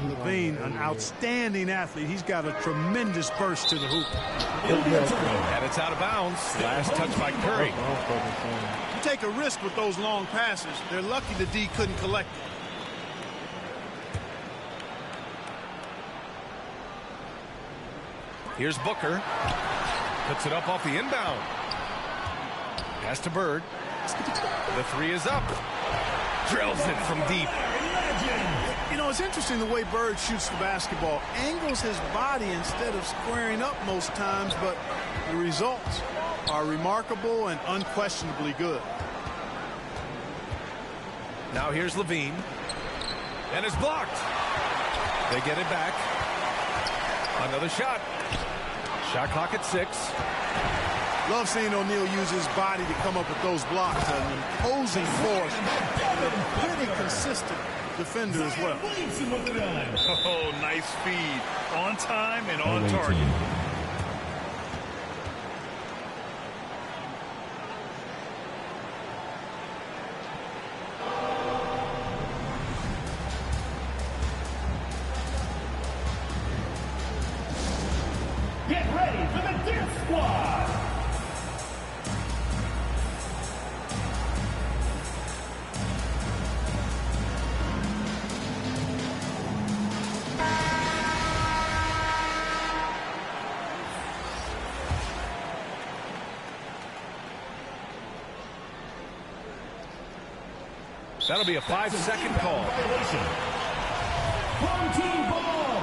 Levine, an outstanding athlete. He's got a tremendous burst to the hoop. And it's out of bounds. Last touch by Curry. You take a risk with those long passes. They're lucky the D couldn't collect it. Here's Booker. Puts it up off the inbound. Pass to Bird. The 3 is up. Drills it from deep. You know, it's interesting the way Bird shoots the basketball. Angles his body instead of squaring up most times, but the results are remarkable and unquestionably good. Now here's Levine. And it's blocked. They get it back. Another shot. Shot clock at 6. Love seeing O'Neal use his body to come up with those blocks. An imposing force. A pretty consistent defender as well. Oh, nice feed. On time and on target. Get ready for the Death Squad! That'll be a 5-second call. Home team ball!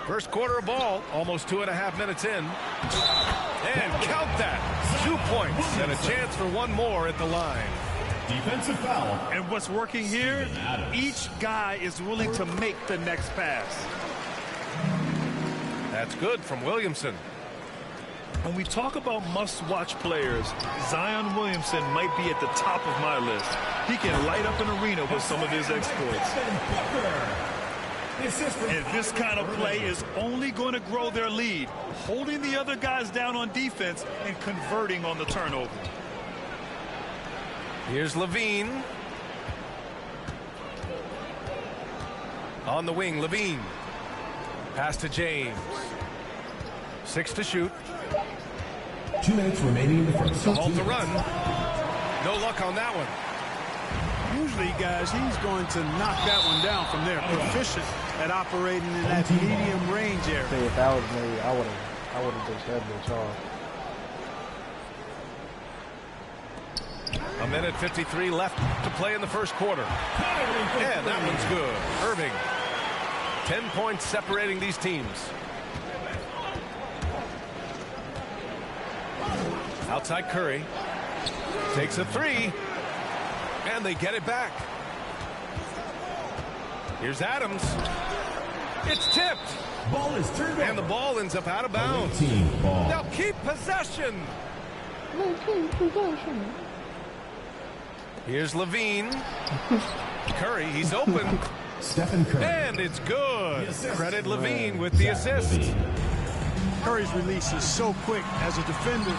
First quarter of ball, almost 2.5 minutes in. And count that. 2 points and a chance for one more at the line. Defensive foul. And what's working here, each guy is willing to make the next pass. That's good from Williamson. When we talk about must-watch players, Zion Williamson might be at the top of my list. He can light up an arena with some of his exploits. And this kind of play is only going to grow their lead, holding the other guys down on defense and converting on the turnover. Here's Levine. On the wing, Levine. Pass to James. 6 to shoot. 2 minutes remaining in the first. To halt the run. No luck on that one. Usually, guys, he's going to knock that one down from there. Proficient at operating in that medium range area. See, if that was me, I would have just had bitch off. A minute 53 left to play in the first quarter. And that one's good. Irving. 10 points separating these teams. Outside Curry. Takes a 3. And they get it back. Here's Adams. It's tipped. Ball is turned and the ball ends up out of bounds. Now keep possession. Here's Levine. Curry, he's open. Stephen Curry. And it's good. Credit Levine with the assist. Curry's release is so quick. As a defender, you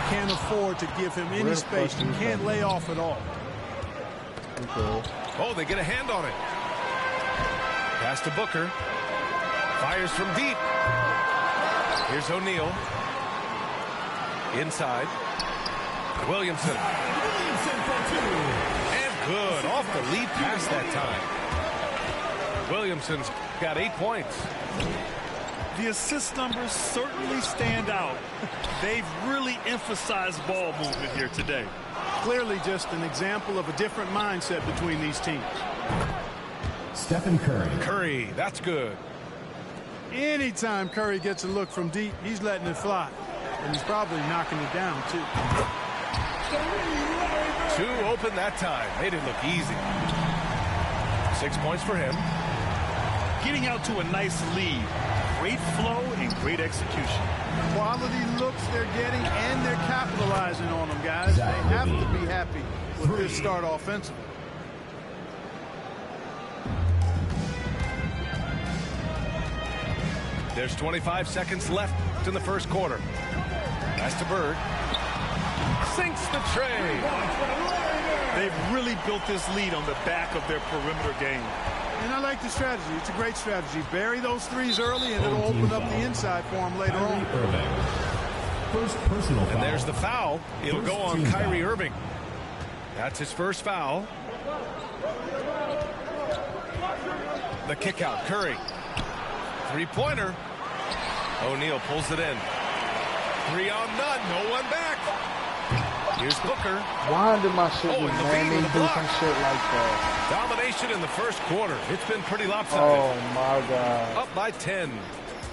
can't afford to give him any space. You can't lay off at all. Oh, they get a hand on it. Pass to Booker. Fires from deep. Here's O'Neal. Inside. Williamson. And good. Off the lead pass that time. Williamson's got 8 points. The assist numbers certainly stand out. They've really emphasized ball movement here today. Clearly just an example of a different mindset between these teams. Stephen Curry. Curry, that's good. Anytime Curry gets a look from deep, he's letting it fly. And he's probably knocking it down, too. 2 open that time. Made it look easy. 6 points for him. Getting out to a nice lead. Great flow and great execution. Quality looks they're getting, and they're capitalizing on them, guys. They have to be happy with this start offensively. There's 25 seconds left in the first quarter. Pass to Bird. Sinks the tray. They've really built this lead on the back of their perimeter game. And I like the strategy. It's a great strategy. Bury those threes early, and it'll open up the inside for them later on. First personal foul. And there's the foul. It'll go on Kyrie Irving. That's his first foul. The kick out. Curry. Three-pointer. O'Neal pulls it in. 3 on none. No one back. Here's Booker. Why did my shit and just Levine with do the block. some shit like that? Domination in the first quarter. It's been pretty lopsided. Oh my God. Up by 10.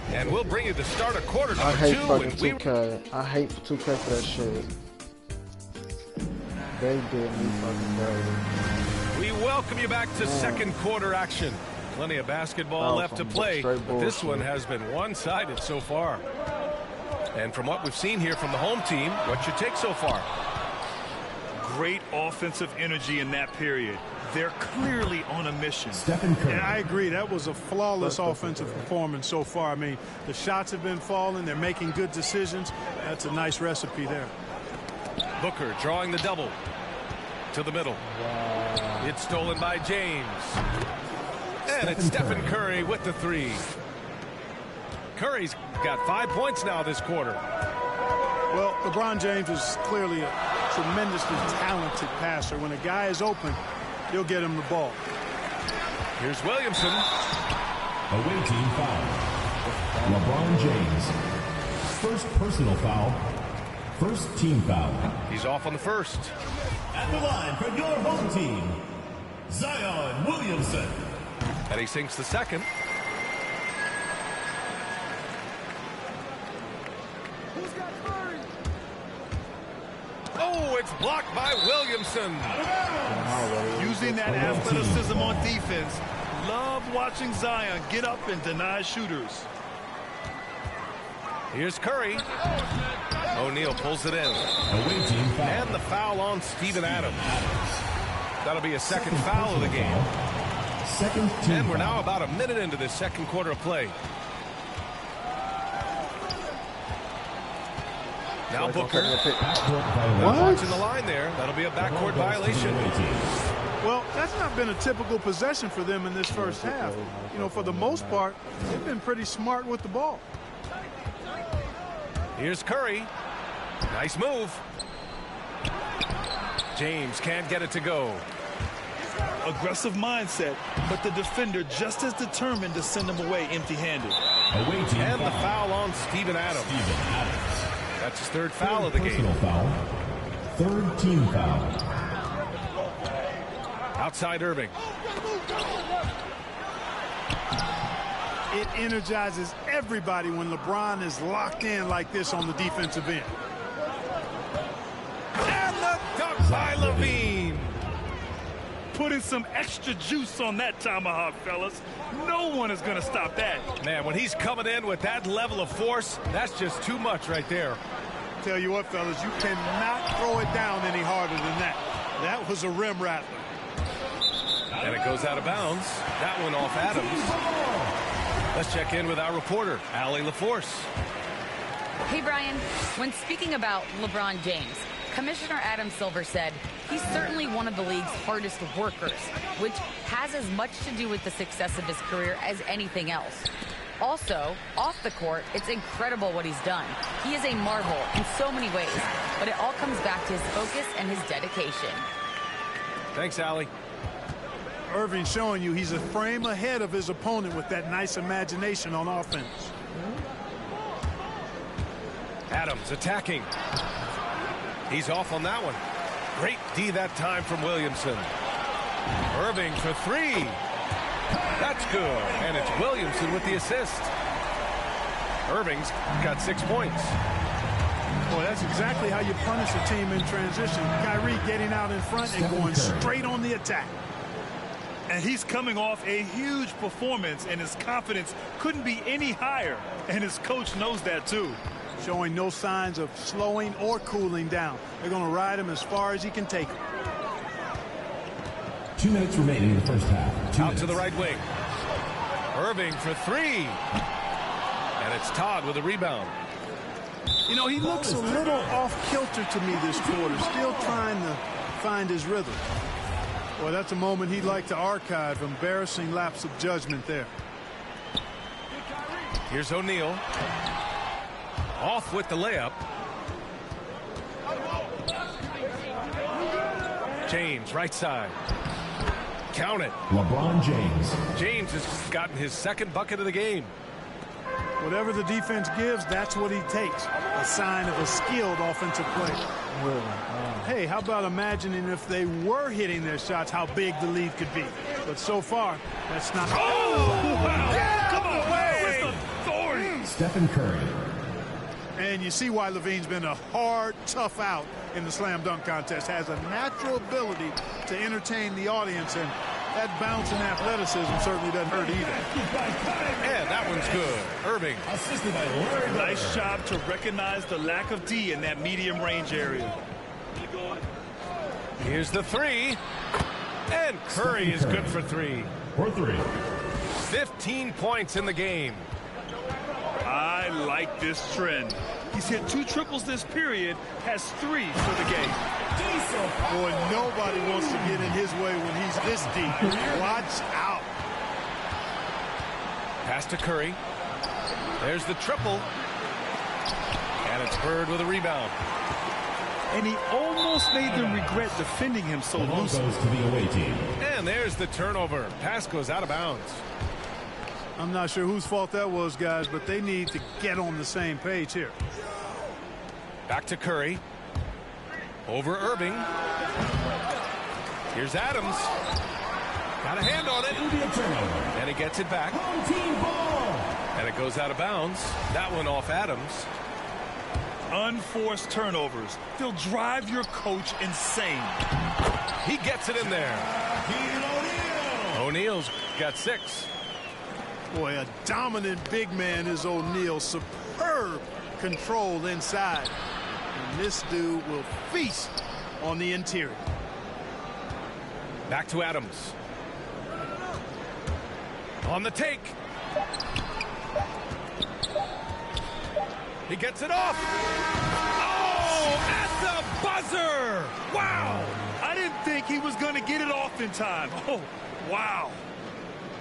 And we'll bring you the start of quarter I number hate 2. fucking And we 2K. I hate 2K for that shit. They did me fucking dirty. We welcome you back to second quarter action. Plenty of basketball left to play, but this one has been one-sided so far. And from what we've seen here from the home team, what's your take so far? Great offensive energy in that period. They're clearly on a mission. Stephen Curry. Yeah, I agree. That was a flawless offensive performance so far. I mean, the shots have been falling. They're making good decisions. That's a nice recipe there. Booker drawing the double to the middle. Wow. It's stolen by James. And it's Stephen Curry with the 3. Curry's got 5 points now this quarter. Well, LeBron James is clearly a tremendously talented passer. When a guy is open, he'll get him the ball. Here's Williamson. Away team foul. LeBron James. First personal foul. First team foul. He's off on the first. At the line for your home team, Zion Williamson. And he sinks the second. Oh, it's blocked by Williamson. Using that athleticism on defense. Love watching Zion get up and deny shooters. Here's Curry. O'Neal pulls it in. And the foul on Steven Adams. That'll be a second foul of the game. And we're now about a minute into the second quarter of play. Now Booker. Watching the line there. That'll be a backcourt violation. Well, that's not been a typical possession for them in this first half. You know, for the most part, they've been pretty smart with the ball. Here's Curry. Nice move. James can't get it to go. Aggressive mindset, but the defender just as determined to send him away empty-handed. And the foul on Steven Adams. That's his third foul of the game. Foul. Third team foul. Outside Irving. It energizes everybody when LeBron is locked in like this on the defensive end. And the dunk by Levine. Putting some extra juice on that tomahawk, fellas. No one is going to stop that. Man, when he's coming in with that level of force, that's just too much right there. Tell you what, fellas, you cannot throw it down any harder than that. That was a rim rattler. And it goes out of bounds. That one off Adams. Let's check in with our reporter, Allie LaForce. Hey, Brian. When speaking about LeBron James, Commissioner Adam Silver said he's certainly one of the league's hardest workers, which has as much to do with the success of his career as anything else. Also, off the court, it's incredible what he's done. He is a marvel in so many ways, but it all comes back to his focus and his dedication. Thanks, Allie. Irving showing you he's a frame ahead of his opponent with that nice imagination on offense. Adams attacking. He's off on that one. Great D that time from Williamson. Irving for three. That's good. And it's Williamson with the assist. Irving's got 6 points. Boy, that's exactly how you punish a team in transition. Kyrie getting out in front and going straight on the attack. And he's coming off a huge performance, and his confidence couldn't be any higher. And his coach knows that, too. Showing no signs of slowing or cooling down. They're going to ride him as far as he can take him. 2 minutes remaining in the first half. Out to the right wing. Irving for three. And it's Todd with a rebound. You know, he looks a little off-kilter to me this quarter, still trying to find his rhythm. Well, that's a moment he'd like to archive. Embarrassing lapse of judgment there. Here's O'Neal. Off with the layup. James, right side. Count it. LeBron James. James has gotten his second bucket of the game. Whatever the defense gives, that's what he takes. A sign of a skilled offensive player. Hey, how about imagining if they were hitting their shots, how big the lead could be. But so far, that's not. Oh, wow. Come on, with authority. Stephen Curry. And you see why Levine's been a hard, tough out in the slam dunk contest. Has a natural ability to entertain the audience, and that bounce and athleticism certainly doesn't hurt either. And that one's good. Irving. Assisted by Larry. Nice job to recognize the lack of D in that medium range area. Here's the three. And Curry is good for three. For three. 15 points in the game. I like this trend. He's hit 2 triples this period, has 3 for the game. Boy, nobody wants to get in his way when he's this deep. Watch out. Pass to Curry. There's the triple. And it's Bird with a rebound. And he almost made them regret defending him so loosely. Goes to the away team. And there's the turnover. Pass goes out of bounds. I'm not sure whose fault that was, guys, but they need to get on the same page here. Back to Curry. Over Irving. Here's Adams. Got a hand on it. And he gets it back. And it goes out of bounds. That one off Adams. Unforced turnovers. They'll drive your coach insane. He gets it in there. O'Neal's got 6. Boy, a dominant big man is O'Neal. Superb control inside. And this dude will feast on the interior. Back to Adams. On the take. He gets it off. Oh, at the buzzer. Wow. I didn't think he was going to get it off in time. Oh, wow.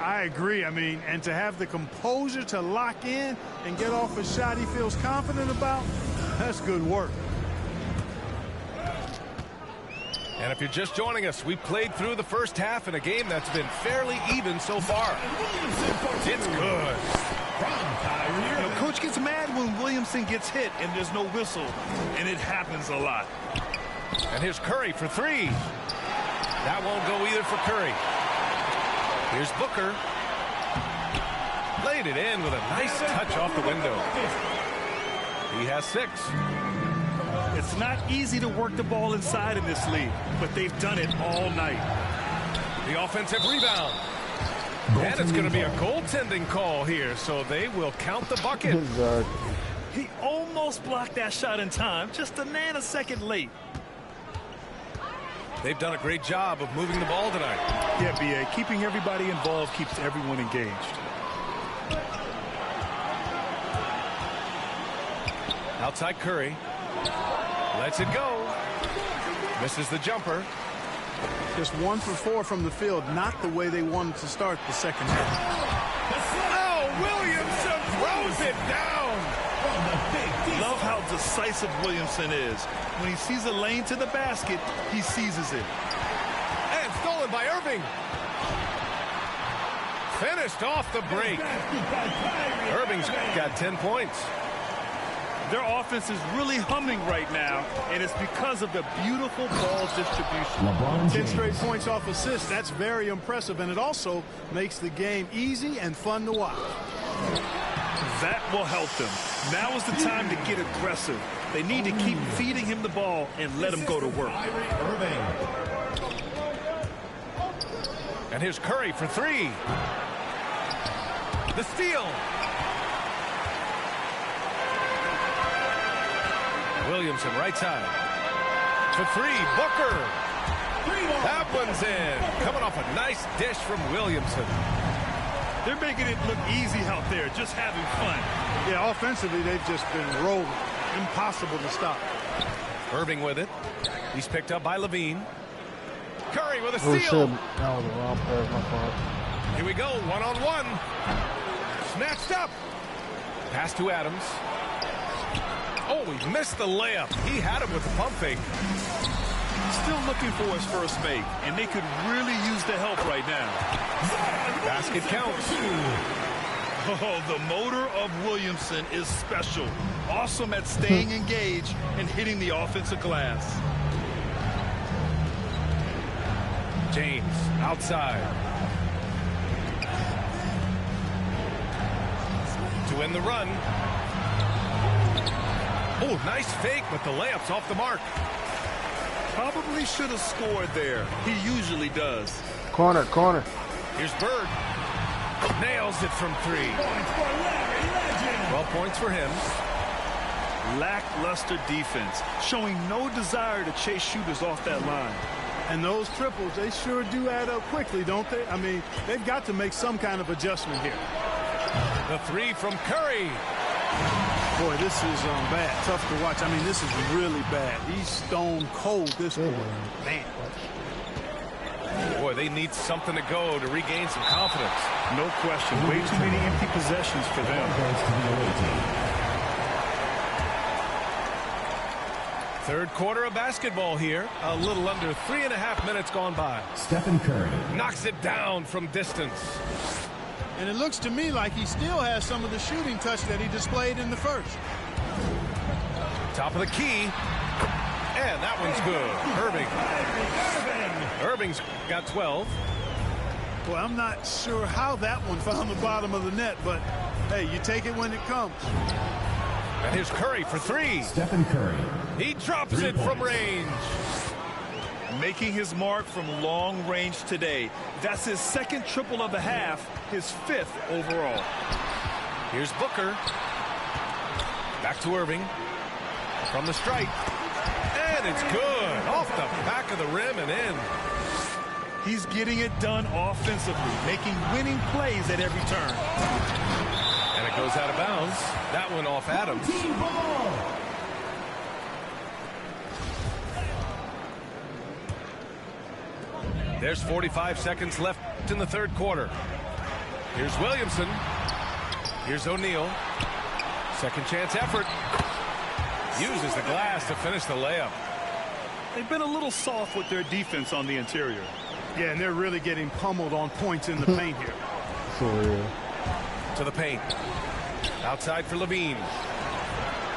I agree. I mean, and to have the composure to lock in and get off a shot he feels confident about, that's good work. And if you're just joining us, we played through the first half in a game that's been fairly even so far. It's good. You know, Coach gets mad when Williamson gets hit and there's no whistle, and it happens a lot. And here's Curry for 3. That won't go either for Curry. Here's Booker. Laid it in with a nice touch off the window. He has 6. It's not easy to work the ball inside in this league, but they've done it all night. The offensive rebound. And it's going to be a goaltending call here, so they will count the bucket. He almost blocked that shot in time, just a nanosecond late. They've done a great job of moving the ball tonight. Yeah, B.A., keeping everybody involved keeps everyone engaged. Outside Curry. Lets it go. Misses the jumper. Just 1 for 4 from the field, not the way they wanted to start the second half. Oh, Williamson throws it down. Love how decisive Williamson is. When he sees a lane to the basket, he seizes it. And stolen by Irving. Finished off the break. Irving's got 10 points. Their offense is really humming right now, and it's because of the beautiful ball distribution. 10 straight points off assists. That's very impressive, and it also makes the game easy and fun to watch. That will help them. Now is the time to get aggressive. They need to keep feeding him the ball and let him go to work. And here's Curry for 3. The steal. Williamson right side. For 3, Booker. That one's in. Coming off a nice dish from Williamson. They're making it look easy out there, just having fun. Yeah, offensively, they've just been rolling. Impossible to stop. Irving with it. He's picked up by Levine. Curry with a Oh, steal. shit. That was the wrong pass, my fault. Here we go, 1-on-1. Snatched up. Pass to Adams. Oh, he missed the layup. He had him with the pump fake. Still looking for his first make, and they could really use the help right now. Basket counts. Oh, the motor of Williamson is special. Awesome at staying engaged and hitting the offensive glass. James outside. To win the run. Oh, nice fake, but the layup's off the mark. Probably should have scored there. He usually does. Corner, corner. Here's Bird. Nails it from 3. 12 points for him. Lackluster defense, showing no desire to chase shooters off that line. And those triples, they sure do add up quickly, don't they? I mean, they've got to make some kind of adjustment here. The 3 from Curry. Boy, this is bad. Tough to watch. I mean, this is really bad. He's stone cold this quarter. Man. Boy, they need something to go to regain some confidence. No question. Way too many empty possessions for them. Third quarter of basketball here. A little under 3.5 minutes gone by. Stephen Curry knocks it down from distance. And it looks to me like he still has some of the shooting touch that he displayed in the first. Top of the key. And that one's good. Irving's got 12. Well, I'm not sure how that one found the bottom of the net, but hey, you take it when it comes. And here's Curry for three. Stephen Curry. He drops it from range. Making his mark from long range today. That's his second triple of the half, his fifth overall. Here's Booker. Back to Irving. From the stripe. And it's good. Off the back of the rim and in. He's getting it done offensively, making winning plays at every turn. And it goes out of bounds. That one off Adams. There's 45 seconds left in the third quarter. Here's Williamson. Here's O'Neal. Second chance effort. Uses the glass to finish the layup. They've been a little soft with their defense on the interior. Yeah, and they're really getting pummeled on points in the paint here. For real. To the paint. Outside for Levine.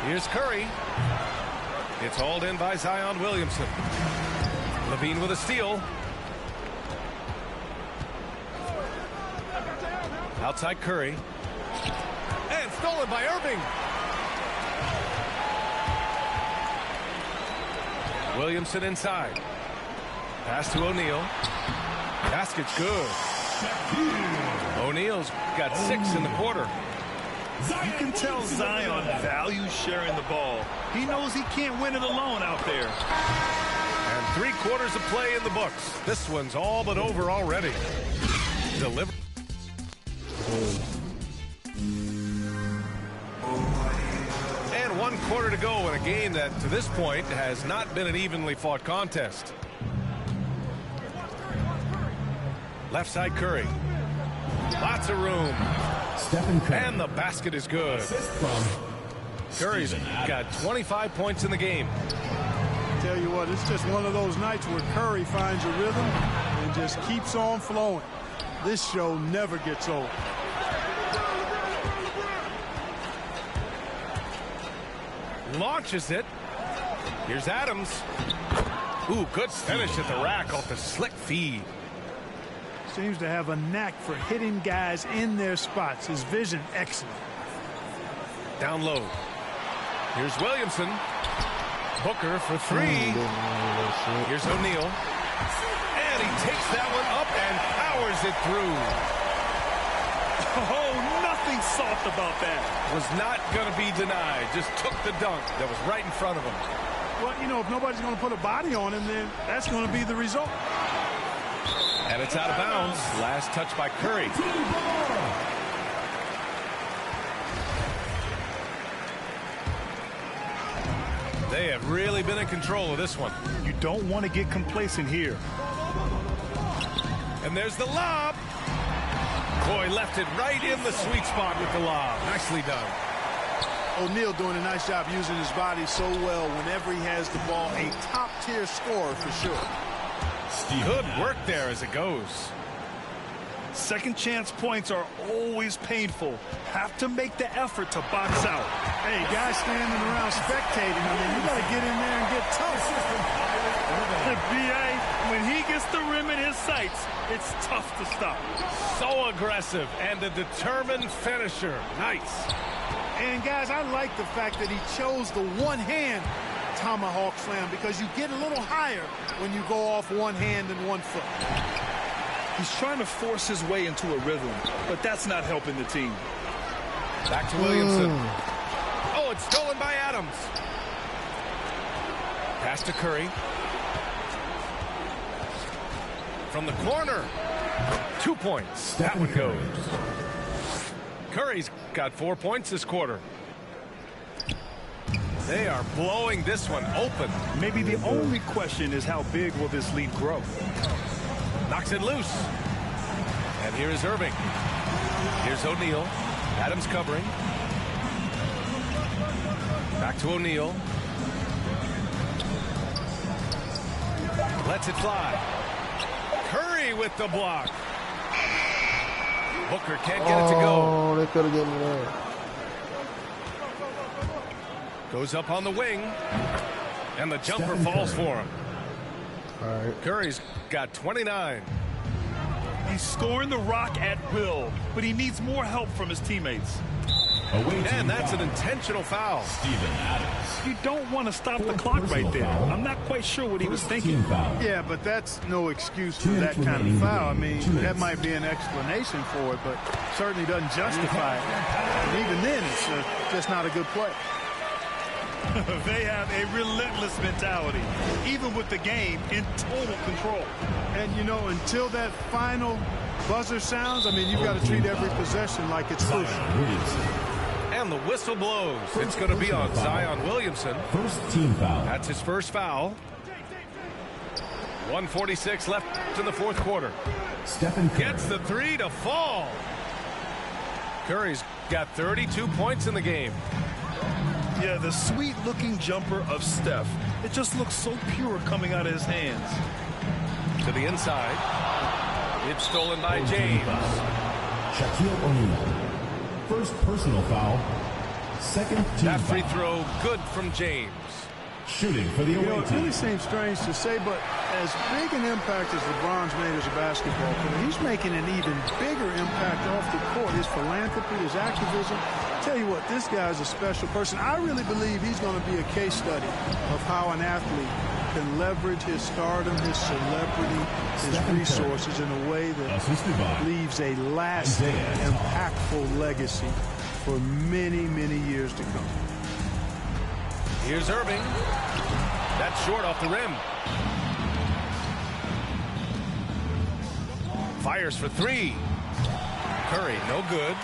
Here's Curry. It's hauled in by Zion Williamson. Levine with a steal. Outside Curry. And stolen by Irving. Williamson inside. Pass to O'Neal. Basket's good. O'Neal's got 6 in the quarter. You can tell Zion values sharing the ball. He knows he can't win it alone out there. And 3 quarters of play in the books. This one's all but over already. Deliver. And 1 quarter to go in a game that to this point has not been an evenly fought contest. Left side Curry. Lots of room. Stephen Curry. And the basket is good. Curry's got 25 points in the game. Tell you what, it's just one of those nights where Curry finds a rhythm and just keeps on flowing. This show never gets old. Launches it. Here's Adams. Ooh, good finish at the rack off the slick feed. Seems to have a knack for hitting guys in their spots. His vision excellent. Down low. Here's Williamson. Booker for 3. Here's O'Neal. And he takes that one up and powers it through. Oh, nothing soft about that. Was not going to be denied. Just took the dunk that was right in front of him. Well, you know, if nobody's going to put a body on him, then that's going to be the result. And it's out of bounds. Last touch by Curry. They have really been in control of this one. You don't want to get complacent here. And there's the lob. Boy, left it right in the sweet spot with the lob. Nicely done. O'Neal doing a nice job using his body so well whenever he has the ball. A top-tier scorer for sure. Good work there as it goes. Second chance points are always painful. Have to make the effort to box out. Hey, guys standing around spectating, I mean, you got to get in there and get tough. The BA, when he gets the rim in his sights, it's tough to stop. So aggressive and a determined finisher. Nice. And, guys, I like the fact that he chose the one-hand tomahawk slam because you get a little higher when you go off one hand and 1 foot. He's trying to force his way into a rhythm, but that's not helping the team. Back to Williamson. Oh, it's stolen by Adams. Pass to Curry. From the corner. 2 points. That one goes. Curry's got 4 points this quarter. They are blowing this one open. Maybe the only question is how big will this lead grow? Knocks it loose. And here is Irving. Here's O'Neal. Adams covering. Back to O'Neal. Lets it fly. Curry with the block. Booker can't get it to go. Oh, they could have given me that. Goes up on the wing. And the jumper falls for him. All right. Curry's got 29. He's scoring the rock at will, but he needs more help from his teammates. And that's an intentional foul. You don't want to stop the clock right there. I'm not quite sure what he was thinking. Yeah, but that's no excuse for that kind of foul. I mean, that might be an explanation for it, but certainly doesn't justify it. And even then, it's just not a good play. They have a relentless mentality, even with the game in total control. And, you know, until that final buzzer sounds, I mean, you've got to treat every possession like it's crucial. And the whistle blows. It's going to be on Zion Williamson. First team foul. That's his first foul. 1:46 left in the fourth quarter. Stephen Curry gets the three to fall. Curry's got 32 points in the game. Yeah, the sweet-looking jumper of Steph. It just looks so pure coming out of his hands. To the inside. It's stolen by James. Shaquille O'Neal. First personal foul. Second team that free foul. throw good from James. Shooting for the away team. It really seems strange to say, but as big an impact as LeBron's made as a basketball player, he's making an even bigger impact off the court. His philanthropy, his activism. Tell you what, this guy's a special person. I really believe he's going to be a case study of how an athlete can leverage his stardom, his celebrity, his resources in a way that leaves a lasting, impactful legacy for many, many years to come. Here's Irving. That's short off the rim. Fires for three. Curry, no good.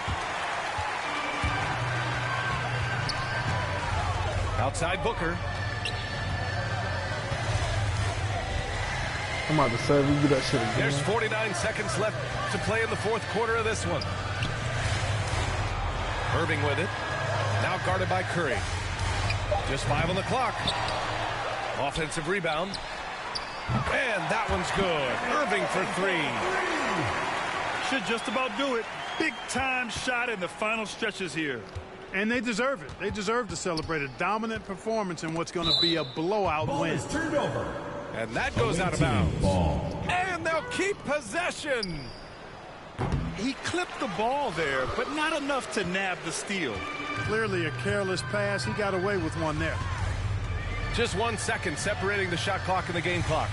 Outside Booker. I'm about to say, we do that shit again. There's 49 seconds left to play in the fourth quarter of this one. Irving with it. Now guarded by Curry. Just 5 on the clock. Offensive rebound. And that one's good. Irving for three. Should just about do it. Big time shot in the final stretches here. And they deserve it. They deserve to celebrate a dominant performance in what's going to be a blowout Ball win. is turned over. And that goes out of bounds. And they'll keep possession. He clipped the ball there, but not enough to nab the steal. Clearly a careless pass. He got away with one there. Just 1 second separating the shot clock and the game clock.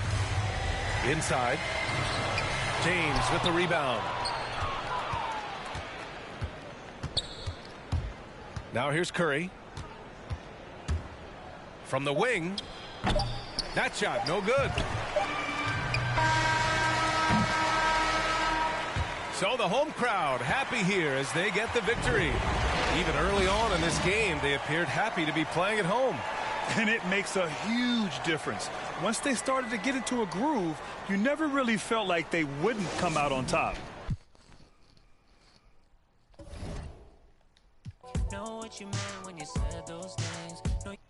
Inside. James with the rebound. Now here's Curry. From the wing. That shot, no good. So the home crowd happy here as they get the victory. Even early on in this game, they appeared happy to be playing at home. And it makes a huge difference. Once they started to get into a groove, you never really felt like they wouldn't come out on top. Know what you meant when you said those things.